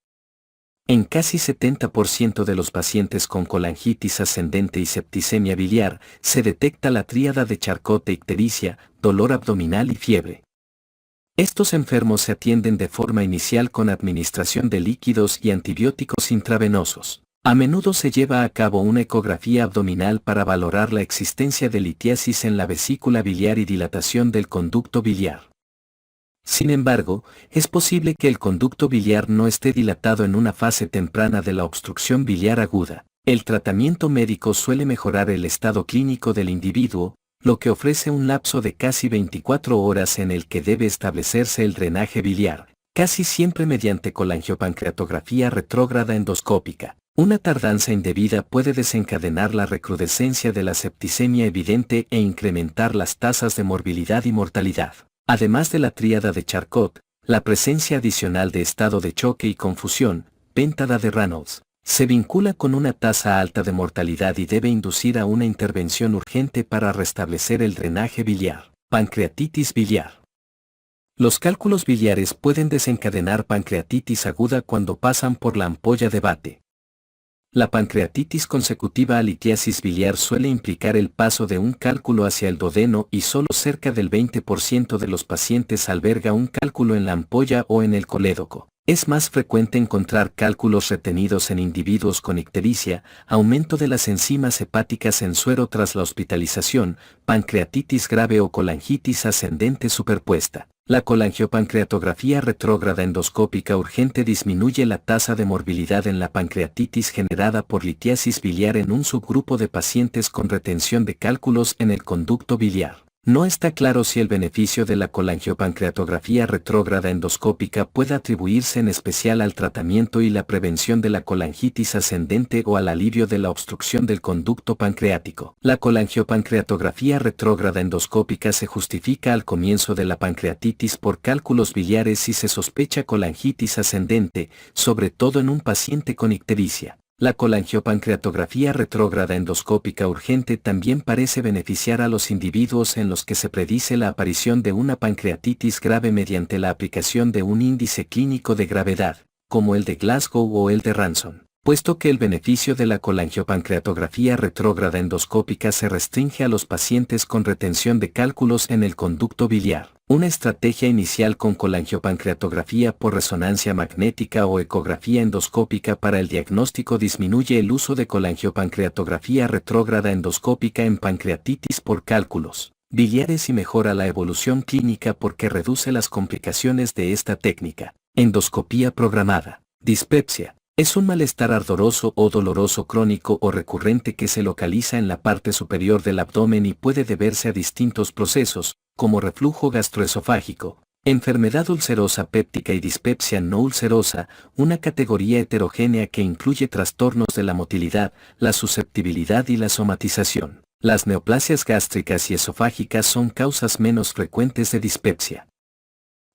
Speaker 1: En casi 70% de los pacientes con colangitis ascendente y septicemia biliar, se detecta la tríada de Charcot e ictericia, dolor abdominal y fiebre. Estos enfermos se atienden de forma inicial con administración de líquidos y antibióticos intravenosos. A menudo se lleva a cabo una ecografía abdominal para valorar la existencia de litiasis en la vesícula biliar y dilatación del conducto biliar. Sin embargo, es posible que el conducto biliar no esté dilatado en una fase temprana de la obstrucción biliar aguda. El tratamiento médico suele mejorar el estado clínico del individuo, lo que ofrece un lapso de casi 24 horas en el que debe establecerse el drenaje biliar, casi siempre mediante colangiopancreatografía retrógrada endoscópica. Una tardanza indebida puede desencadenar la recrudescencia de la septicemia evidente e incrementar las tasas de morbilidad y mortalidad. Además de la tríada de Charcot, la presencia adicional de estado de choque y confusión, pentada de Reynolds, se vincula con una tasa alta de mortalidad y debe inducir a una intervención urgente para restablecer el drenaje biliar. Pancreatitis biliar. Los cálculos biliares pueden desencadenar pancreatitis aguda cuando pasan por la ampolla de Bate. La pancreatitis consecutiva a litiasis biliar suele implicar el paso de un cálculo hacia el duodeno y solo cerca del 20% de los pacientes alberga un cálculo en la ampolla o en el colédoco. Es más frecuente encontrar cálculos retenidos en individuos con ictericia, aumento de las enzimas hepáticas en suero tras la hospitalización, pancreatitis grave o colangitis ascendente superpuesta. La colangiopancreatografía retrógrada endoscópica urgente disminuye la tasa de morbilidad en la pancreatitis generada por litiasis biliar en un subgrupo de pacientes con retención de cálculos en el conducto biliar. No está claro si el beneficio de la colangiopancreatografía retrógrada endoscópica puede atribuirse en especial al tratamiento y la prevención de la colangitis ascendente o al alivio de la obstrucción del conducto pancreático. La colangiopancreatografía retrógrada endoscópica se justifica al comienzo de la pancreatitis por cálculos biliares si se sospecha colangitis ascendente, sobre todo en un paciente con ictericia. La colangiopancreatografía retrógrada endoscópica urgente también parece beneficiar a los individuos en los que se predice la aparición de una pancreatitis grave mediante la aplicación de un índice clínico de gravedad, como el de Glasgow o el de Ranson, puesto que el beneficio de la colangiopancreatografía retrógrada endoscópica se restringe a los pacientes con retención de cálculos en el conducto biliar. Una estrategia inicial con colangiopancreatografía por resonancia magnética o ecografía endoscópica para el diagnóstico disminuye el uso de colangiopancreatografía retrógrada endoscópica en pancreatitis por cálculos biliares y mejora la evolución clínica porque reduce las complicaciones de esta técnica. Endoscopía programada. Dispepsia. Es un malestar ardoroso o doloroso crónico o recurrente que se localiza en la parte superior del abdomen y puede deberse a distintos procesos, como reflujo gastroesofágico, enfermedad ulcerosa péptica y dispepsia no ulcerosa, una categoría heterogénea que incluye trastornos de la motilidad, la susceptibilidad y la somatización. Las neoplasias gástricas y esofágicas son causas menos frecuentes de dispepsia.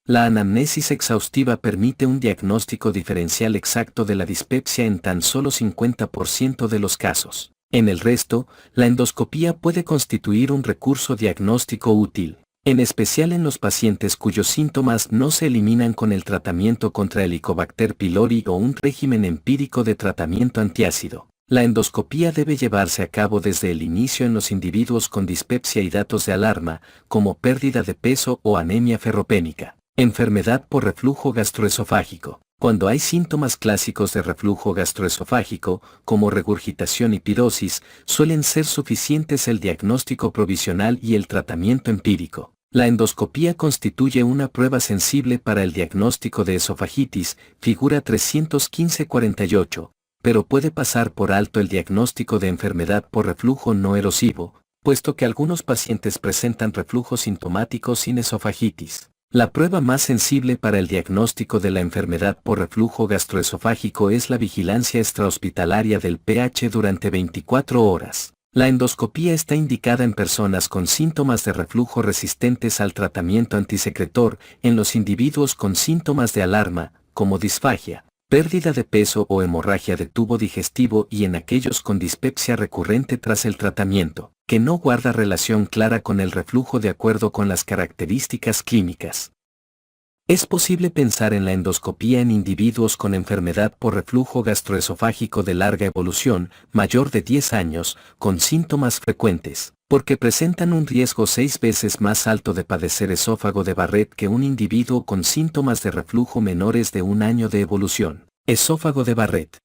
Speaker 1: La anamnesis exhaustiva permite un diagnóstico diferencial exacto de la dispepsia en tan solo 50% de los casos. En el resto, la endoscopía puede constituir un recurso diagnóstico útil, en especial en los pacientes cuyos síntomas no se eliminan con el tratamiento contra Helicobacter pylori o un régimen empírico de tratamiento antiácido. La endoscopía debe llevarse a cabo desde el inicio en los individuos con dispepsia y datos de alarma, como pérdida de peso o anemia ferropénica. Enfermedad por reflujo gastroesofágico. Cuando hay síntomas clásicos de reflujo gastroesofágico, como regurgitación y pirosis, suelen ser suficientes el diagnóstico provisional y el tratamiento empírico. La endoscopía constituye una prueba sensible para el diagnóstico de esofagitis, figura 315-48, pero puede pasar por alto el diagnóstico de enfermedad por reflujo no erosivo, puesto que algunos pacientes presentan reflujo sintomático sin esofagitis. La prueba más sensible para el diagnóstico de la enfermedad por reflujo gastroesofágico es la vigilancia extrahospitalaria del pH durante 24 horas. La endoscopía está indicada en personas con síntomas de reflujo resistentes al tratamiento antisecretor, en los individuos con síntomas de alarma, como disfagia, pérdida de peso o hemorragia de tubo digestivo y en aquellos con dispepsia recurrente tras el tratamiento, que no guarda relación clara con el reflujo de acuerdo con las características clínicas. Es posible pensar en la endoscopía en individuos con enfermedad por reflujo gastroesofágico de larga evolución, mayor de 10 años, con síntomas frecuentes, porque presentan un riesgo 6 veces más alto de padecer esófago de Barrett que un individuo con síntomas de reflujo menores de 1 año de evolución. Esófago de Barrett.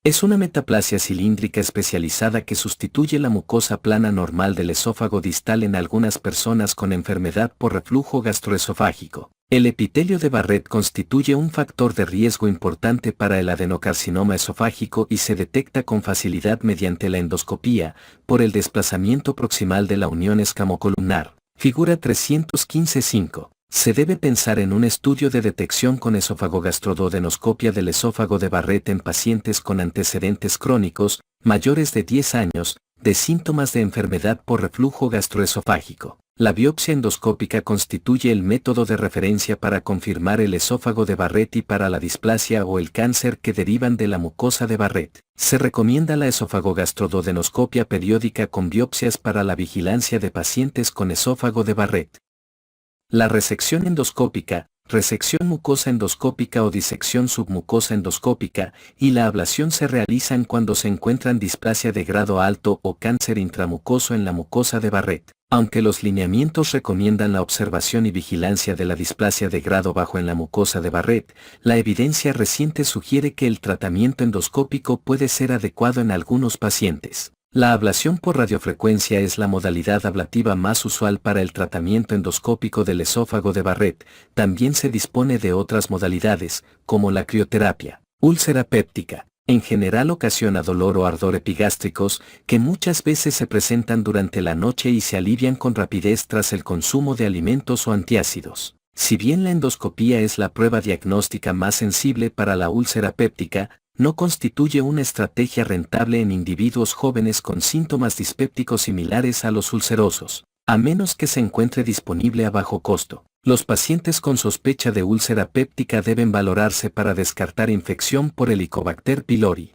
Speaker 1: Es una metaplasia cilíndrica especializada que sustituye la mucosa plana normal del esófago distal en algunas personas con enfermedad por reflujo gastroesofágico. El epitelio de Barrett constituye un factor de riesgo importante para el adenocarcinoma esofágico y se detecta con facilidad mediante la endoscopía, por el desplazamiento proximal de la unión escamocolumnar. Figura 315-5. Se debe pensar en un estudio de detección con esofagogastroduodenoscopia del esófago de Barrett en pacientes con antecedentes crónicos, mayores de 10 años, de síntomas de enfermedad por reflujo gastroesofágico. La biopsia endoscópica constituye el método de referencia para confirmar el esófago de Barrett y para la displasia o el cáncer que derivan de la mucosa de Barrett. Se recomienda la esofagogastroduodenoscopia periódica con biopsias para la vigilancia de pacientes con esófago de Barrett. La resección endoscópica, resección mucosa endoscópica o disección submucosa endoscópica, y la ablación se realizan cuando se encuentran displasia de grado alto o cáncer intramucoso en la mucosa de Barrett. Aunque los lineamientos recomiendan la observación y vigilancia de la displasia de grado bajo en la mucosa de Barrett, la evidencia reciente sugiere que el tratamiento endoscópico puede ser adecuado en algunos pacientes. La ablación por radiofrecuencia es la modalidad ablativa más usual para el tratamiento endoscópico del esófago de Barrett. También se dispone de otras modalidades, como la crioterapia. Úlcera péptica. En general ocasiona dolor o ardor epigástricos, que muchas veces se presentan durante la noche y se alivian con rapidez tras el consumo de alimentos o antiácidos. Si bien la endoscopía es la prueba diagnóstica más sensible para la úlcera péptica, no constituye una estrategia rentable en individuos jóvenes con síntomas dispépticos similares a los ulcerosos, a menos que se encuentre disponible a bajo costo. Los pacientes con sospecha de úlcera péptica deben valorarse para descartar infección por Helicobacter pylori.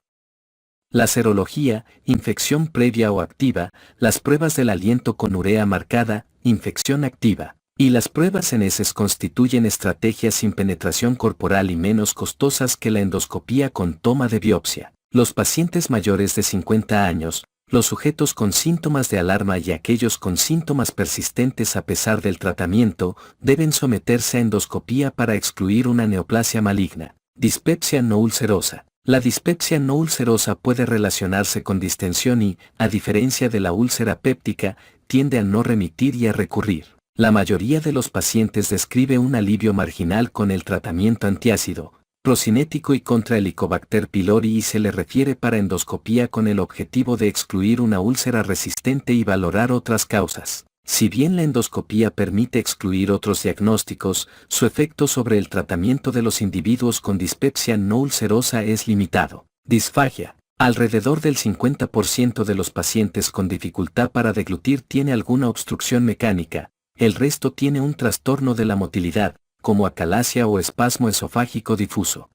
Speaker 1: La serología, infección previa o activa, las pruebas del aliento con urea marcada, infección activa, y las pruebas en heces constituyen estrategias sin penetración corporal y menos costosas que la endoscopía con toma de biopsia. Los pacientes mayores de 50 años, los sujetos con síntomas de alarma y aquellos con síntomas persistentes a pesar del tratamiento, deben someterse a endoscopía para excluir una neoplasia maligna. Dispepsia no ulcerosa. La dispepsia no ulcerosa puede relacionarse con distensión y, a diferencia de la úlcera péptica, tiende a no remitir y a recurrir. La mayoría de los pacientes describe un alivio marginal con el tratamiento antiácido, procinético y contra Helicobacter pylori y se le refiere para endoscopía con el objetivo de excluir una úlcera resistente y valorar otras causas. Si bien la endoscopía permite excluir otros diagnósticos, su efecto sobre el tratamiento de los individuos con dispepsia no ulcerosa es limitado. Disfagia. Alrededor del 50% de los pacientes con dificultad para deglutir tiene alguna obstrucción mecánica, el resto tiene un trastorno de la motilidad, como acalasia o espasmo esofágico difuso.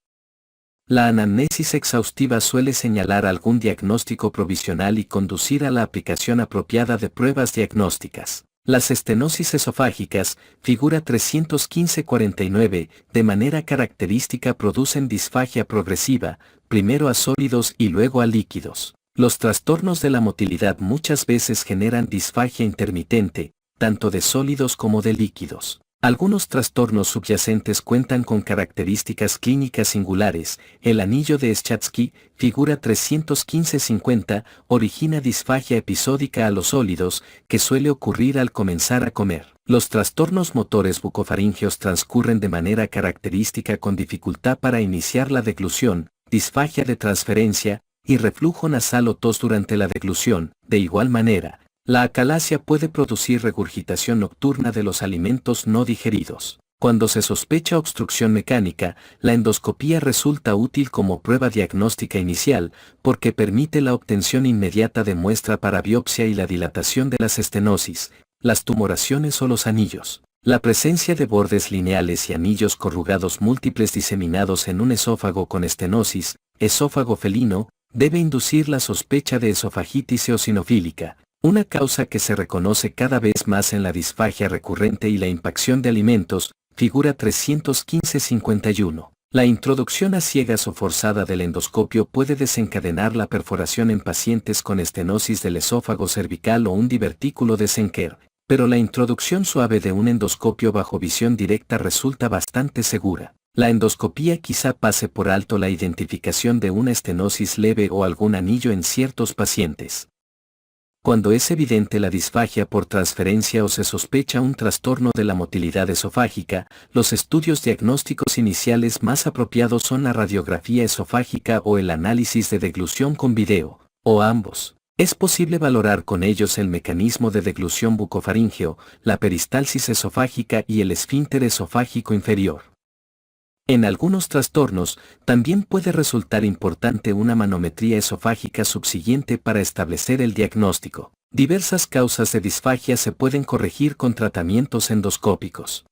Speaker 1: La anamnesis exhaustiva suele señalar algún diagnóstico provisional y conducir a la aplicación apropiada de pruebas diagnósticas. Las estenosis esofágicas, figura 315-49, de manera característica producen disfagia progresiva, primero a sólidos y luego a líquidos. Los trastornos de la motilidad muchas veces generan disfagia intermitente, tanto de sólidos como de líquidos. Algunos trastornos subyacentes cuentan con características clínicas singulares. El anillo de Schatzky, figura 315-50, origina disfagia episódica a los sólidos, que suele ocurrir al comenzar a comer. Los trastornos motores bucofaringeos transcurren de manera característica con dificultad para iniciar la deglución, disfagia de transferencia, y reflujo nasal o tos durante la deglución. De igual manera, la acalasia puede producir regurgitación nocturna de los alimentos no digeridos. Cuando se sospecha obstrucción mecánica, la endoscopía resulta útil como prueba diagnóstica inicial, porque permite la obtención inmediata de muestra para biopsia y la dilatación de las estenosis, las tumoraciones o los anillos. La presencia de bordes lineales y anillos corrugados múltiples diseminados en un esófago con estenosis, esófago felino, debe inducir la sospecha de esofagitis eosinofílica, una causa que se reconoce cada vez más en la disfagia recurrente y la impacción de alimentos, figura 315-51. La introducción a ciegas o forzada del endoscopio puede desencadenar la perforación en pacientes con estenosis del esófago cervical o un divertículo de Senker, pero la introducción suave de un endoscopio bajo visión directa resulta bastante segura. La endoscopía quizá pase por alto la identificación de una estenosis leve o algún anillo en ciertos pacientes. Cuando es evidente la disfagia por transferencia o se sospecha un trastorno de la motilidad esofágica, los estudios diagnósticos iniciales más apropiados son la radiografía esofágica o el análisis de deglución con video, o ambos. Es posible valorar con ellos el mecanismo de deglución bucofaríngeo, la peristalsis esofágica y el esfínter esofágico inferior. En algunos trastornos, también puede resultar importante una manometría esofágica subsiguiente para establecer el diagnóstico. Diversas causas de disfagia se pueden corregir con tratamientos endoscópicos.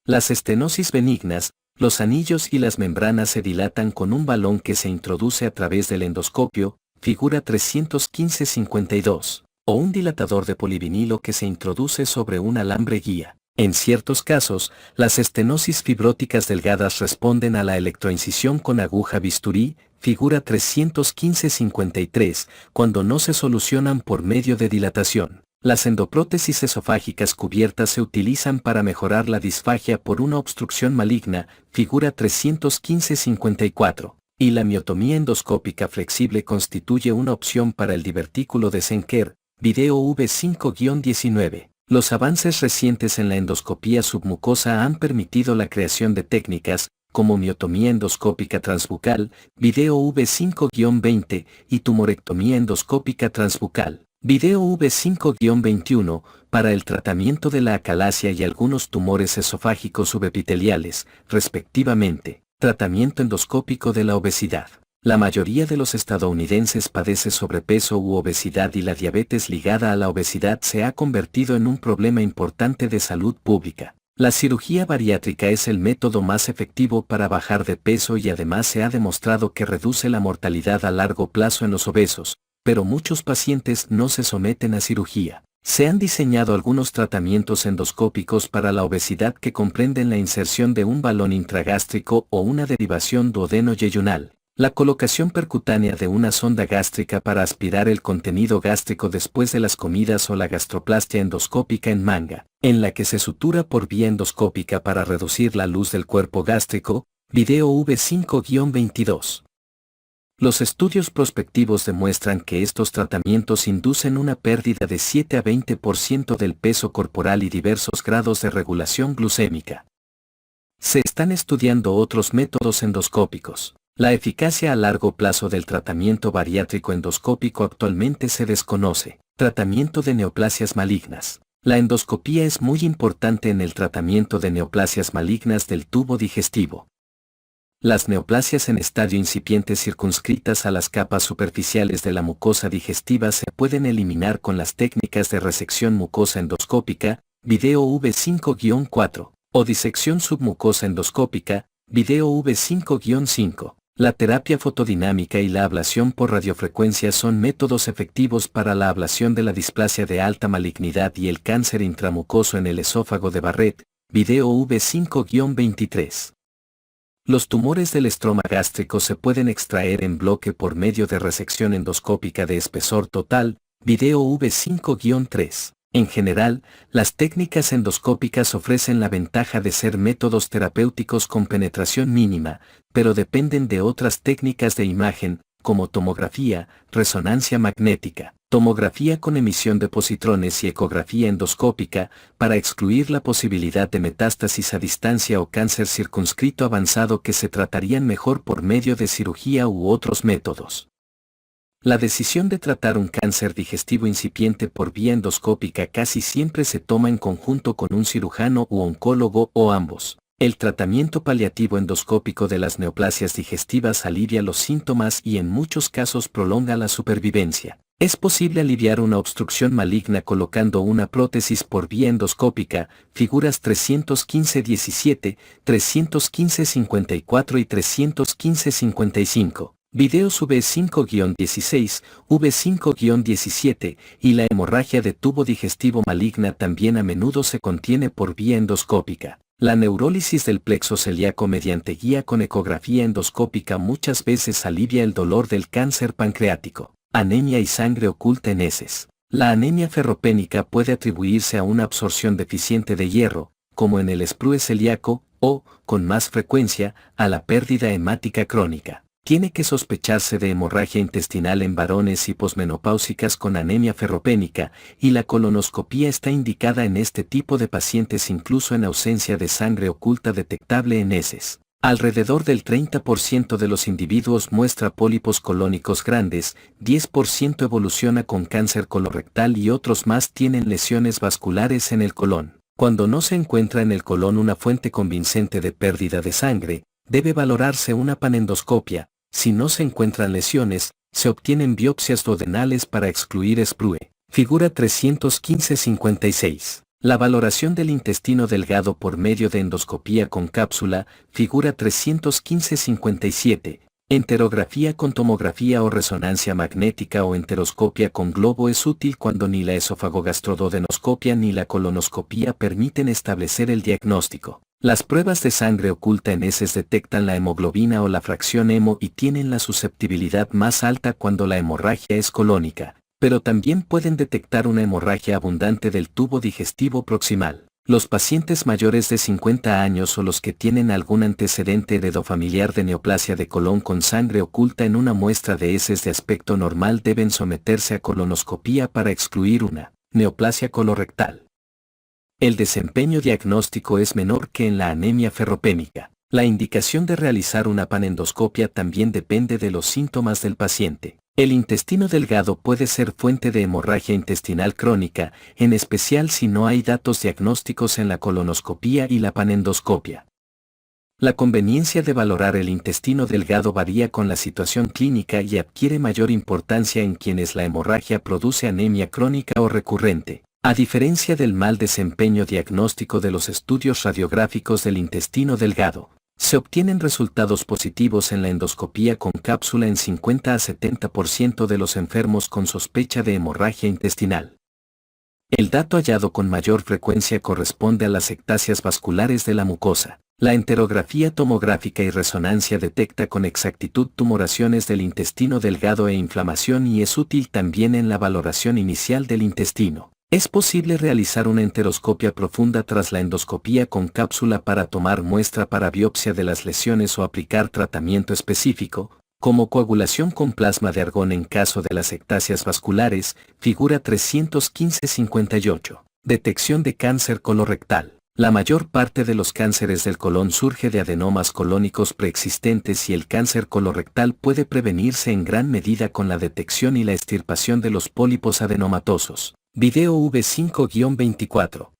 Speaker 1: Las estenosis benignas, los anillos y las membranas se dilatan con un balón que se introduce a través del endoscopio, figura 315-52, o un dilatador de polivinilo que se introduce sobre un alambre guía. En ciertos casos, las estenosis fibróticas delgadas responden a la electroincisión con aguja bisturí, figura 315-53, cuando no se solucionan por medio de dilatación. Las endoprótesis esofágicas cubiertas se utilizan para mejorar la disfagia por una obstrucción maligna, figura 315-54, y la miotomía endoscópica flexible constituye una opción para el divertículo de Senker, video V5-19. Los avances recientes en la endoscopía submucosa han permitido la creación de técnicas, como miotomía endoscópica transbucal, video V5-20, y tumorectomía endoscópica transbucal, video V5-21, para el tratamiento de la acalasia y algunos tumores esofágicos subepiteliales, respectivamente. Tratamiento endoscópico de la obesidad. La mayoría de los estadounidenses padece sobrepeso u obesidad y la diabetes ligada a la obesidad se ha convertido en un problema importante de salud pública. La cirugía bariátrica es el método más efectivo para bajar de peso y además se ha demostrado que reduce la mortalidad a largo plazo en los obesos, pero muchos pacientes no se someten a cirugía. Se han diseñado algunos tratamientos endoscópicos para la obesidad que comprenden la inserción de un balón intragástrico o una derivación duodeno-yeyunal, la colocación percutánea de una sonda gástrica para aspirar el contenido gástrico después de las comidas o la gastroplastia endoscópica en manga, en la que se sutura por vía endoscópica para reducir la luz del cuerpo gástrico, video V5-22. Los estudios prospectivos demuestran que estos tratamientos inducen una pérdida de 7 a 20% del peso corporal y diversos grados de regulación glucémica. Se están estudiando otros métodos endoscópicos. La eficacia a largo plazo del tratamiento bariátrico endoscópico actualmente se desconoce. Tratamiento de neoplasias malignas. La endoscopía es muy importante en el tratamiento de neoplasias malignas del tubo digestivo. Las neoplasias en estadio incipiente circunscritas a las capas superficiales de la mucosa digestiva se pueden eliminar con las técnicas de resección mucosa endoscópica, video V5-4, o disección submucosa endoscópica, video V5-5. La terapia fotodinámica y la ablación por radiofrecuencia son métodos efectivos para la ablación de la displasia de alta malignidad y el cáncer intramucoso en el esófago de Barrett, video V5-23. Los tumores del estroma gástrico se pueden extraer en bloque por medio de resección endoscópica de espesor total, video V5-3. En general, las técnicas endoscópicas ofrecen la ventaja de ser métodos terapéuticos con penetración mínima, pero dependen de otras técnicas de imagen, como tomografía, resonancia magnética, tomografía con emisión de positrones y ecografía endoscópica, para excluir la posibilidad de metástasis a distancia o cáncer circunscrito avanzado que se tratarían mejor por medio de cirugía u otros métodos. La decisión de tratar un cáncer digestivo incipiente por vía endoscópica casi siempre se toma en conjunto con un cirujano u oncólogo o ambos. El tratamiento paliativo endoscópico de las neoplasias digestivas alivia los síntomas y en muchos casos prolonga la supervivencia. Es posible aliviar una obstrucción maligna colocando una prótesis por vía endoscópica, figuras 315-17, 315-54 y 315-55. Videos V5-16, V5-17, y la hemorragia de tubo digestivo maligna también a menudo se contiene por vía endoscópica. La neurólisis del plexo celíaco mediante guía con ecografía endoscópica muchas veces alivia el dolor del cáncer pancreático. Anemia y sangre oculta en heces. La anemia ferropénica puede atribuirse a una absorción deficiente de hierro, como en el sprue celíaco, o, con más frecuencia, a la pérdida hemática crónica. Tiene que sospecharse de hemorragia intestinal en varones y posmenopáusicas con anemia ferropénica, y la colonoscopía está indicada en este tipo de pacientes incluso en ausencia de sangre oculta detectable en heces. Alrededor del 30% de los individuos muestra pólipos colónicos grandes, 10% evoluciona con cáncer colorectal y otros más tienen lesiones vasculares en el colon. Cuando no se encuentra en el colon una fuente convincente de pérdida de sangre, debe valorarse una panendoscopia. Si no se encuentran lesiones, se obtienen biopsias duodenales para excluir sprue. Figura 315-56. La valoración del intestino delgado por medio de endoscopía con cápsula, figura 315-57. Enterografía con tomografía o resonancia magnética o enteroscopia con globo es útil cuando ni la esofagogastroduodenoscopia ni la colonoscopía permiten establecer el diagnóstico. Las pruebas de sangre oculta en heces detectan la hemoglobina o la fracción hemo y tienen la susceptibilidad más alta cuando la hemorragia es colónica, pero también pueden detectar una hemorragia abundante del tubo digestivo proximal. Los pacientes mayores de 50 años o los que tienen algún antecedente heredofamiliar de neoplasia de colon con sangre oculta en una muestra de heces de aspecto normal deben someterse a colonoscopía para excluir una neoplasia colorectal. El desempeño diagnóstico es menor que en la anemia ferropénica. La indicación de realizar una panendoscopia también depende de los síntomas del paciente. El intestino delgado puede ser fuente de hemorragia intestinal crónica, en especial si no hay datos diagnósticos en la colonoscopia y la panendoscopia. La conveniencia de valorar el intestino delgado varía con la situación clínica y adquiere mayor importancia en quienes la hemorragia produce anemia crónica o recurrente. A diferencia del mal desempeño diagnóstico de los estudios radiográficos del intestino delgado, se obtienen resultados positivos en la endoscopía con cápsula en 50 a 70% de los enfermos con sospecha de hemorragia intestinal. El dato hallado con mayor frecuencia corresponde a las ectasias vasculares de la mucosa. La enterografía tomográfica y resonancia detecta con exactitud tumoraciones del intestino delgado e inflamación y es útil también en la valoración inicial del intestino. Es posible realizar una enteroscopia profunda tras la endoscopía con cápsula para tomar muestra para biopsia de las lesiones o aplicar tratamiento específico, como coagulación con plasma de argón en caso de las ectasias vasculares, figura 315-58. Detección de cáncer colorectal. La mayor parte de los cánceres del colon surge de adenomas colónicos preexistentes y el cáncer colorectal puede prevenirse en gran medida con la detección y la extirpación de los pólipos adenomatosos. Video V5-24.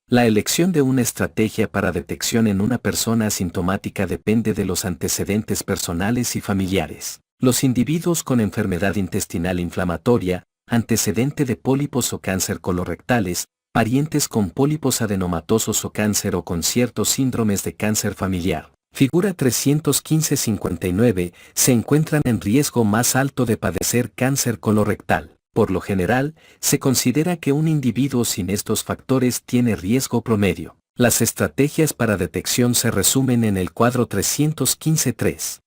Speaker 1: La elección de una estrategia para detección en una persona asintomática depende de los antecedentes personales y familiares. Los individuos con enfermedad intestinal inflamatoria, antecedente de pólipos o cáncer colorectales, parientes con pólipos adenomatosos o cáncer o con ciertos síndromes de cáncer familiar. Figura 315-59, se encuentran en riesgo más alto de padecer cáncer colorectal. Por lo general, se considera que un individuo sin estos factores tiene riesgo promedio. Las estrategias para detección se resumen en el cuadro 315-3.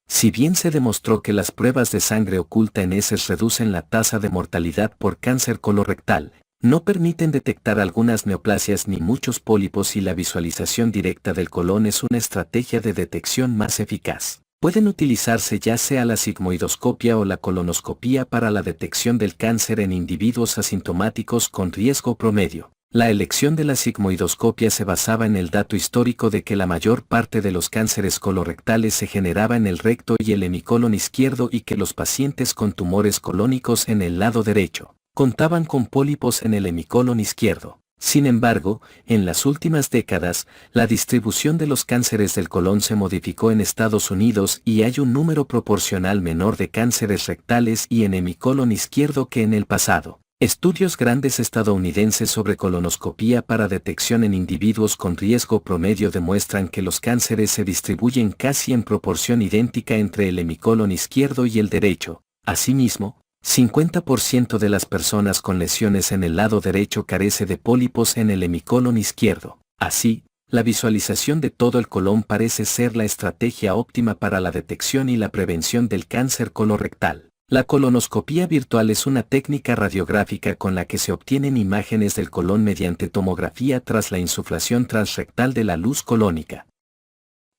Speaker 1: Si bien se demostró que las pruebas de sangre oculta en heces reducen la tasa de mortalidad por cáncer colorectal, no permiten detectar algunas neoplasias ni muchos pólipos y la visualización directa del colon es una estrategia de detección más eficaz. Pueden utilizarse ya sea la sigmoidoscopia o la colonoscopia para la detección del cáncer en individuos asintomáticos con riesgo promedio. La elección de la sigmoidoscopia se basaba en el dato histórico de que la mayor parte de los cánceres colorectales se generaba en el recto y el hemicolon izquierdo y que los pacientes con tumores colónicos en el lado derecho contaban con pólipos en el hemicolon izquierdo. Sin embargo, en las últimas décadas, la distribución de los cánceres del colon se modificó en Estados Unidos y hay un número proporcional menor de cánceres rectales y en hemicolon izquierdo que en el pasado. Estudios grandes estadounidenses sobre colonoscopía para detección en individuos con riesgo promedio demuestran que los cánceres se distribuyen casi en proporción idéntica entre el hemicolon izquierdo y el derecho. Asimismo, 50% de las personas con lesiones en el lado derecho carece de pólipos en el hemicolon izquierdo. Así, la visualización de todo el colon parece ser la estrategia óptima para la detección y la prevención del cáncer colorectal. La colonoscopía virtual es una técnica radiográfica con la que se obtienen imágenes del colon mediante tomografía tras la insuflación transrectal de la luz colónica.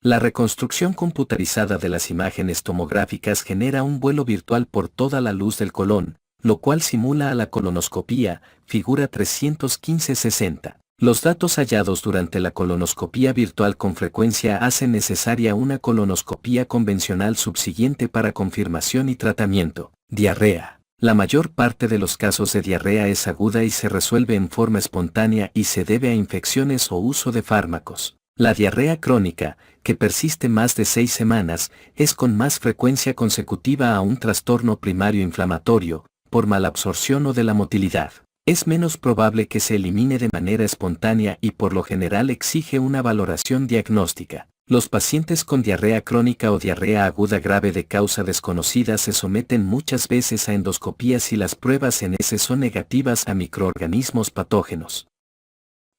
Speaker 1: La reconstrucción computarizada de las imágenes tomográficas genera un vuelo virtual por toda la luz del colon, lo cual simula a la colonoscopía, figura 315-60. Los datos hallados durante la colonoscopía virtual con frecuencia hacen necesaria una colonoscopía convencional subsiguiente para confirmación y tratamiento. Diarrea. La mayor parte de los casos de diarrea es aguda y se resuelve en forma espontánea y se debe a infecciones o uso de fármacos. La diarrea crónica, que persiste más de 6 semanas, es con más frecuencia consecutiva a un trastorno primario inflamatorio, por malabsorción o de la motilidad. Es menos probable que se elimine de manera espontánea y por lo general exige una valoración diagnóstica. Los pacientes con diarrea crónica o diarrea aguda grave de causa desconocida se someten muchas veces a endoscopías y las pruebas en heces son negativas a microorganismos patógenos.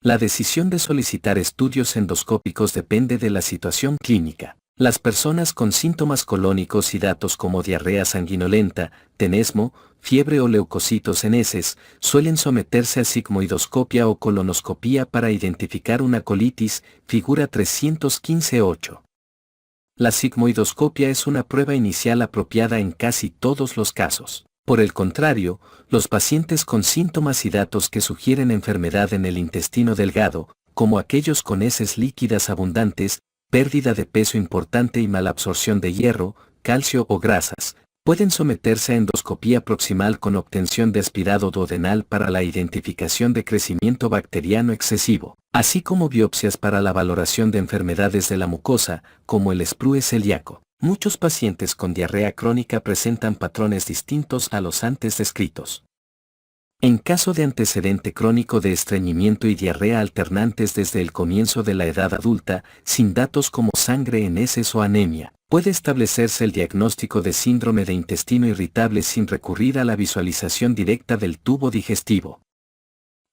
Speaker 1: La decisión de solicitar estudios endoscópicos depende de la situación clínica. Las personas con síntomas colónicos y datos como diarrea sanguinolenta, tenesmo, fiebre o leucocitos en heces, suelen someterse a sigmoidoscopia o colonoscopía para identificar una colitis, figura 315-8. La sigmoidoscopia es una prueba inicial apropiada en casi todos los casos. Por el contrario, los pacientes con síntomas y datos que sugieren enfermedad en el intestino delgado, como aquellos con heces líquidas abundantes, pérdida de peso importante y malabsorción de hierro, calcio o grasas, pueden someterse a endoscopía proximal con obtención de aspirado duodenal para la identificación de crecimiento bacteriano excesivo, así como biopsias para la valoración de enfermedades de la mucosa, como el sprue celíaco. Muchos pacientes con diarrea crónica presentan patrones distintos a los antes descritos. En caso de antecedente crónico de estreñimiento y diarrea alternantes desde el comienzo de la edad adulta, sin datos como sangre en heces o anemia, puede establecerse el diagnóstico de síndrome de intestino irritable sin recurrir a la visualización directa del tubo digestivo.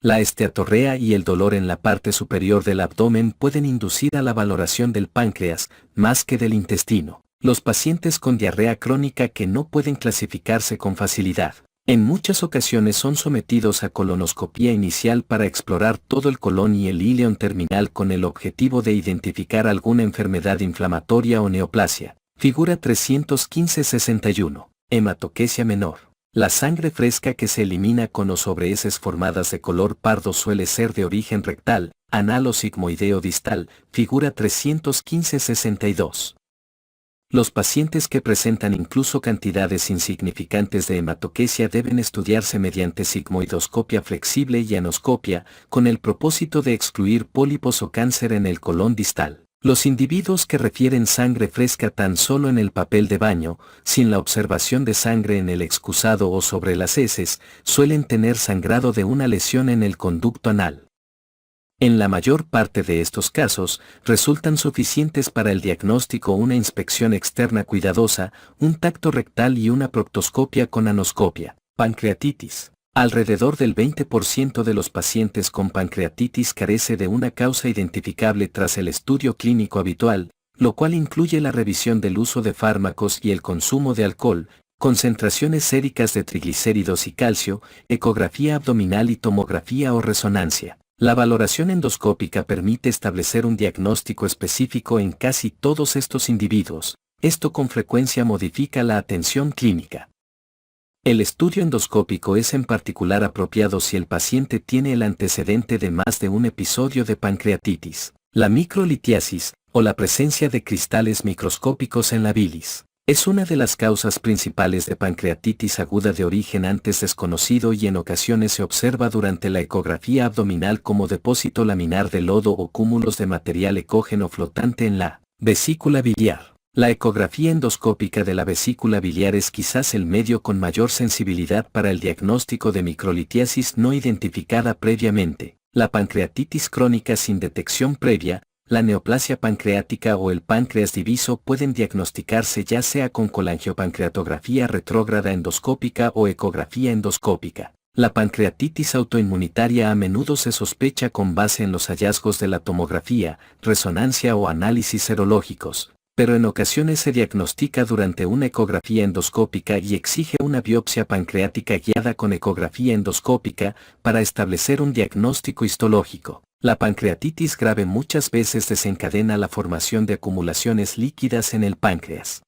Speaker 1: La esteatorrea y el dolor en la parte superior del abdomen pueden inducir a la valoración del páncreas, más que del intestino. Los pacientes con diarrea crónica que no pueden clasificarse con facilidad, en muchas ocasiones son sometidos a colonoscopía inicial para explorar todo el colon y el íleon terminal con el objetivo de identificar alguna enfermedad inflamatoria o neoplasia. Figura 315-61. Hematoquesia menor. La sangre fresca que se elimina con o sobre heces formadas de color pardo suele ser de origen rectal, anal o sigmoideo distal. Figura 315-62. Los pacientes que presentan incluso cantidades insignificantes de hematoquesia deben estudiarse mediante sigmoidoscopia flexible y anoscopia, con el propósito de excluir pólipos o cáncer en el colon distal. Los individuos que refieren sangre fresca tan solo en el papel de baño, sin la observación de sangre en el excusado o sobre las heces, suelen tener sangrado de una lesión en el conducto anal. En la mayor parte de estos casos, resultan suficientes para el diagnóstico una inspección externa cuidadosa, un tacto rectal y una proctoscopia con anoscopia. Pancreatitis. Alrededor del 20% de los pacientes con pancreatitis carece de una causa identificable tras el estudio clínico habitual, lo cual incluye la revisión del uso de fármacos y el consumo de alcohol, concentraciones séricas de triglicéridos y calcio, ecografía abdominal y tomografía o resonancia. La valoración endoscópica permite establecer un diagnóstico específico en casi todos estos individuos. Esto con frecuencia modifica la atención clínica. El estudio endoscópico es en particular apropiado si el paciente tiene el antecedente de más de un episodio de pancreatitis, la microlitiasis, o la presencia de cristales microscópicos en la bilis. Es una de las causas principales de pancreatitis aguda de origen antes desconocido y en ocasiones se observa durante la ecografía abdominal como depósito laminar de lodo o cúmulos de material ecógeno flotante en la vesícula biliar. La ecografía endoscópica de la vesícula biliar es quizás el medio con mayor sensibilidad para el diagnóstico de microlitiasis no identificada previamente. La pancreatitis crónica sin detección previa, la neoplasia pancreática o el páncreas diviso pueden diagnosticarse ya sea con colangiopancreatografía retrógrada endoscópica o ecografía endoscópica. La pancreatitis autoinmunitaria a menudo se sospecha con base en los hallazgos de la tomografía, resonancia o análisis serológicos, pero en ocasiones se diagnostica durante una ecografía endoscópica y exige una biopsia pancreática guiada con ecografía endoscópica para establecer un diagnóstico histológico. La pancreatitis grave muchas veces desencadena la formación de acumulaciones líquidas en el páncreas.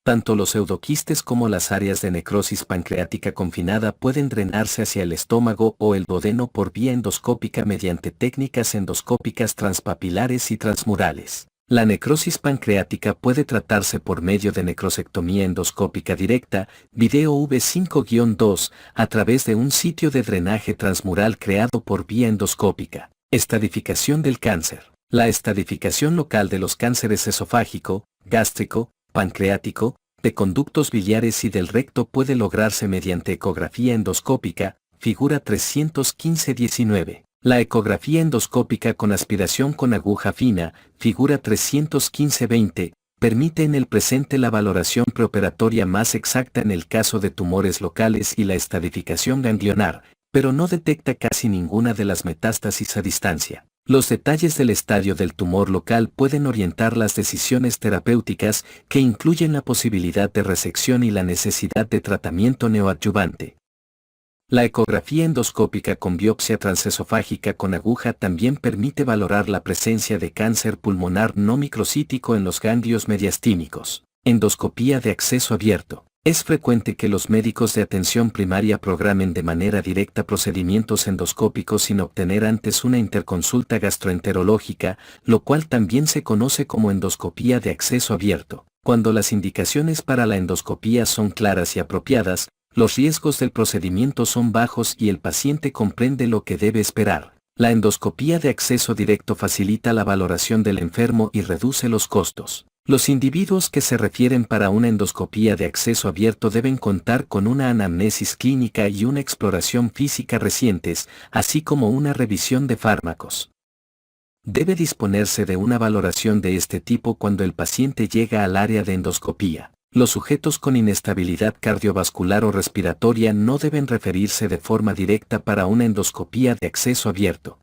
Speaker 1: Tanto los pseudoquistes como las áreas de necrosis pancreática confinada pueden drenarse hacia el estómago o el duodeno por vía endoscópica mediante técnicas endoscópicas transpapilares y transmurales. La necrosis pancreática puede tratarse por medio de necrosectomía endoscópica directa, video V5-2, a través de un sitio de drenaje transmural creado por vía endoscópica. Estadificación del cáncer. La estadificación local de los cánceres esofágico, gástrico, pancreático, de conductos biliares y del recto puede lograrse mediante ecografía endoscópica, figura 315-19. La ecografía endoscópica con aspiración con aguja fina, figura 315-20, permite en el presente la valoración preoperatoria más exacta en el caso de tumores locales y la estadificación ganglionar, pero no detecta casi ninguna de las metástasis a distancia. Los detalles del estadio del tumor local pueden orientar las decisiones terapéuticas que incluyen la posibilidad de resección y la necesidad de tratamiento neoadyuvante. La ecografía endoscópica con biopsia transesofágica con aguja también permite valorar la presencia de cáncer pulmonar no microcítico en los ganglios mediastínicos. Endoscopía de acceso abierto. Es frecuente que los médicos de atención primaria programen de manera directa procedimientos endoscópicos sin obtener antes una interconsulta gastroenterológica, lo cual también se conoce como endoscopía de acceso abierto. Cuando las indicaciones para la endoscopía son claras y apropiadas, los riesgos del procedimiento son bajos y el paciente comprende lo que debe esperar. La endoscopía de acceso directo facilita la valoración del enfermo y reduce los costos. Los individuos que se refieren para una endoscopía de acceso abierto deben contar con una anamnesis clínica y una exploración física recientes, así como una revisión de fármacos. Debe disponerse de una valoración de este tipo cuando el paciente llega al área de endoscopía. Los sujetos con inestabilidad cardiovascular o respiratoria no deben referirse de forma directa para una endoscopía de acceso abierto.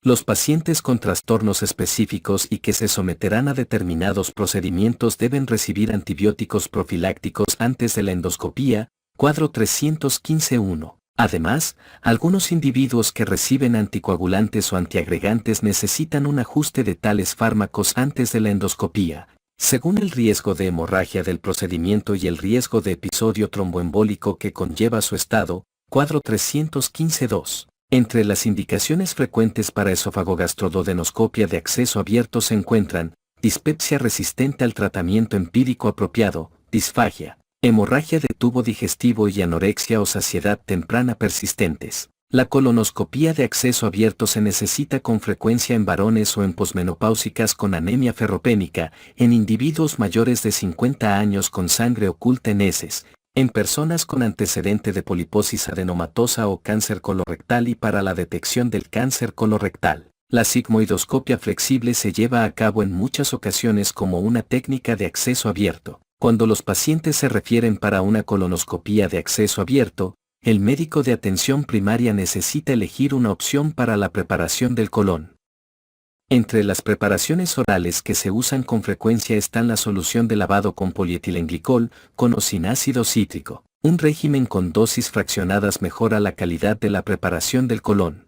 Speaker 1: Los pacientes con trastornos específicos y que se someterán a determinados procedimientos deben recibir antibióticos profilácticos antes de la endoscopía, cuadro 315.1. Además, algunos individuos que reciben anticoagulantes o antiagregantes necesitan un ajuste de tales fármacos antes de la endoscopía, según el riesgo de hemorragia del procedimiento y el riesgo de episodio tromboembólico que conlleva su estado, cuadro 315.2. Entre las indicaciones frecuentes para esofagogastroduodenoscopia de acceso abierto se encuentran dispepsia resistente al tratamiento empírico apropiado, disfagia, hemorragia de tubo digestivo y anorexia o saciedad temprana persistentes. La colonoscopía de acceso abierto se necesita con frecuencia en varones o en posmenopáusicas con anemia ferropénica, en individuos mayores de 50 años con sangre oculta en heces, en personas con antecedente de poliposis adenomatosa o cáncer colorectal y para la detección del cáncer colorectal. La sigmoidoscopia flexible se lleva a cabo en muchas ocasiones como una técnica de acceso abierto. Cuando los pacientes se refieren para una colonoscopía de acceso abierto, el médico de atención primaria necesita elegir una opción para la preparación del colon. Entre las preparaciones orales que se usan con frecuencia están la solución de lavado con polietilenglicol, con o sin ácido cítrico. Un régimen con dosis fraccionadas mejora la calidad de la preparación del colon.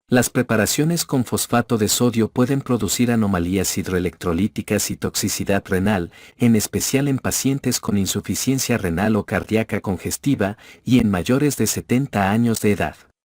Speaker 1: Las preparaciones con fosfato de sodio pueden producir anomalías hidroelectrolíticas y toxicidad renal, en especial en pacientes con insuficiencia renal o cardíaca congestiva y en mayores de 70 años de edad.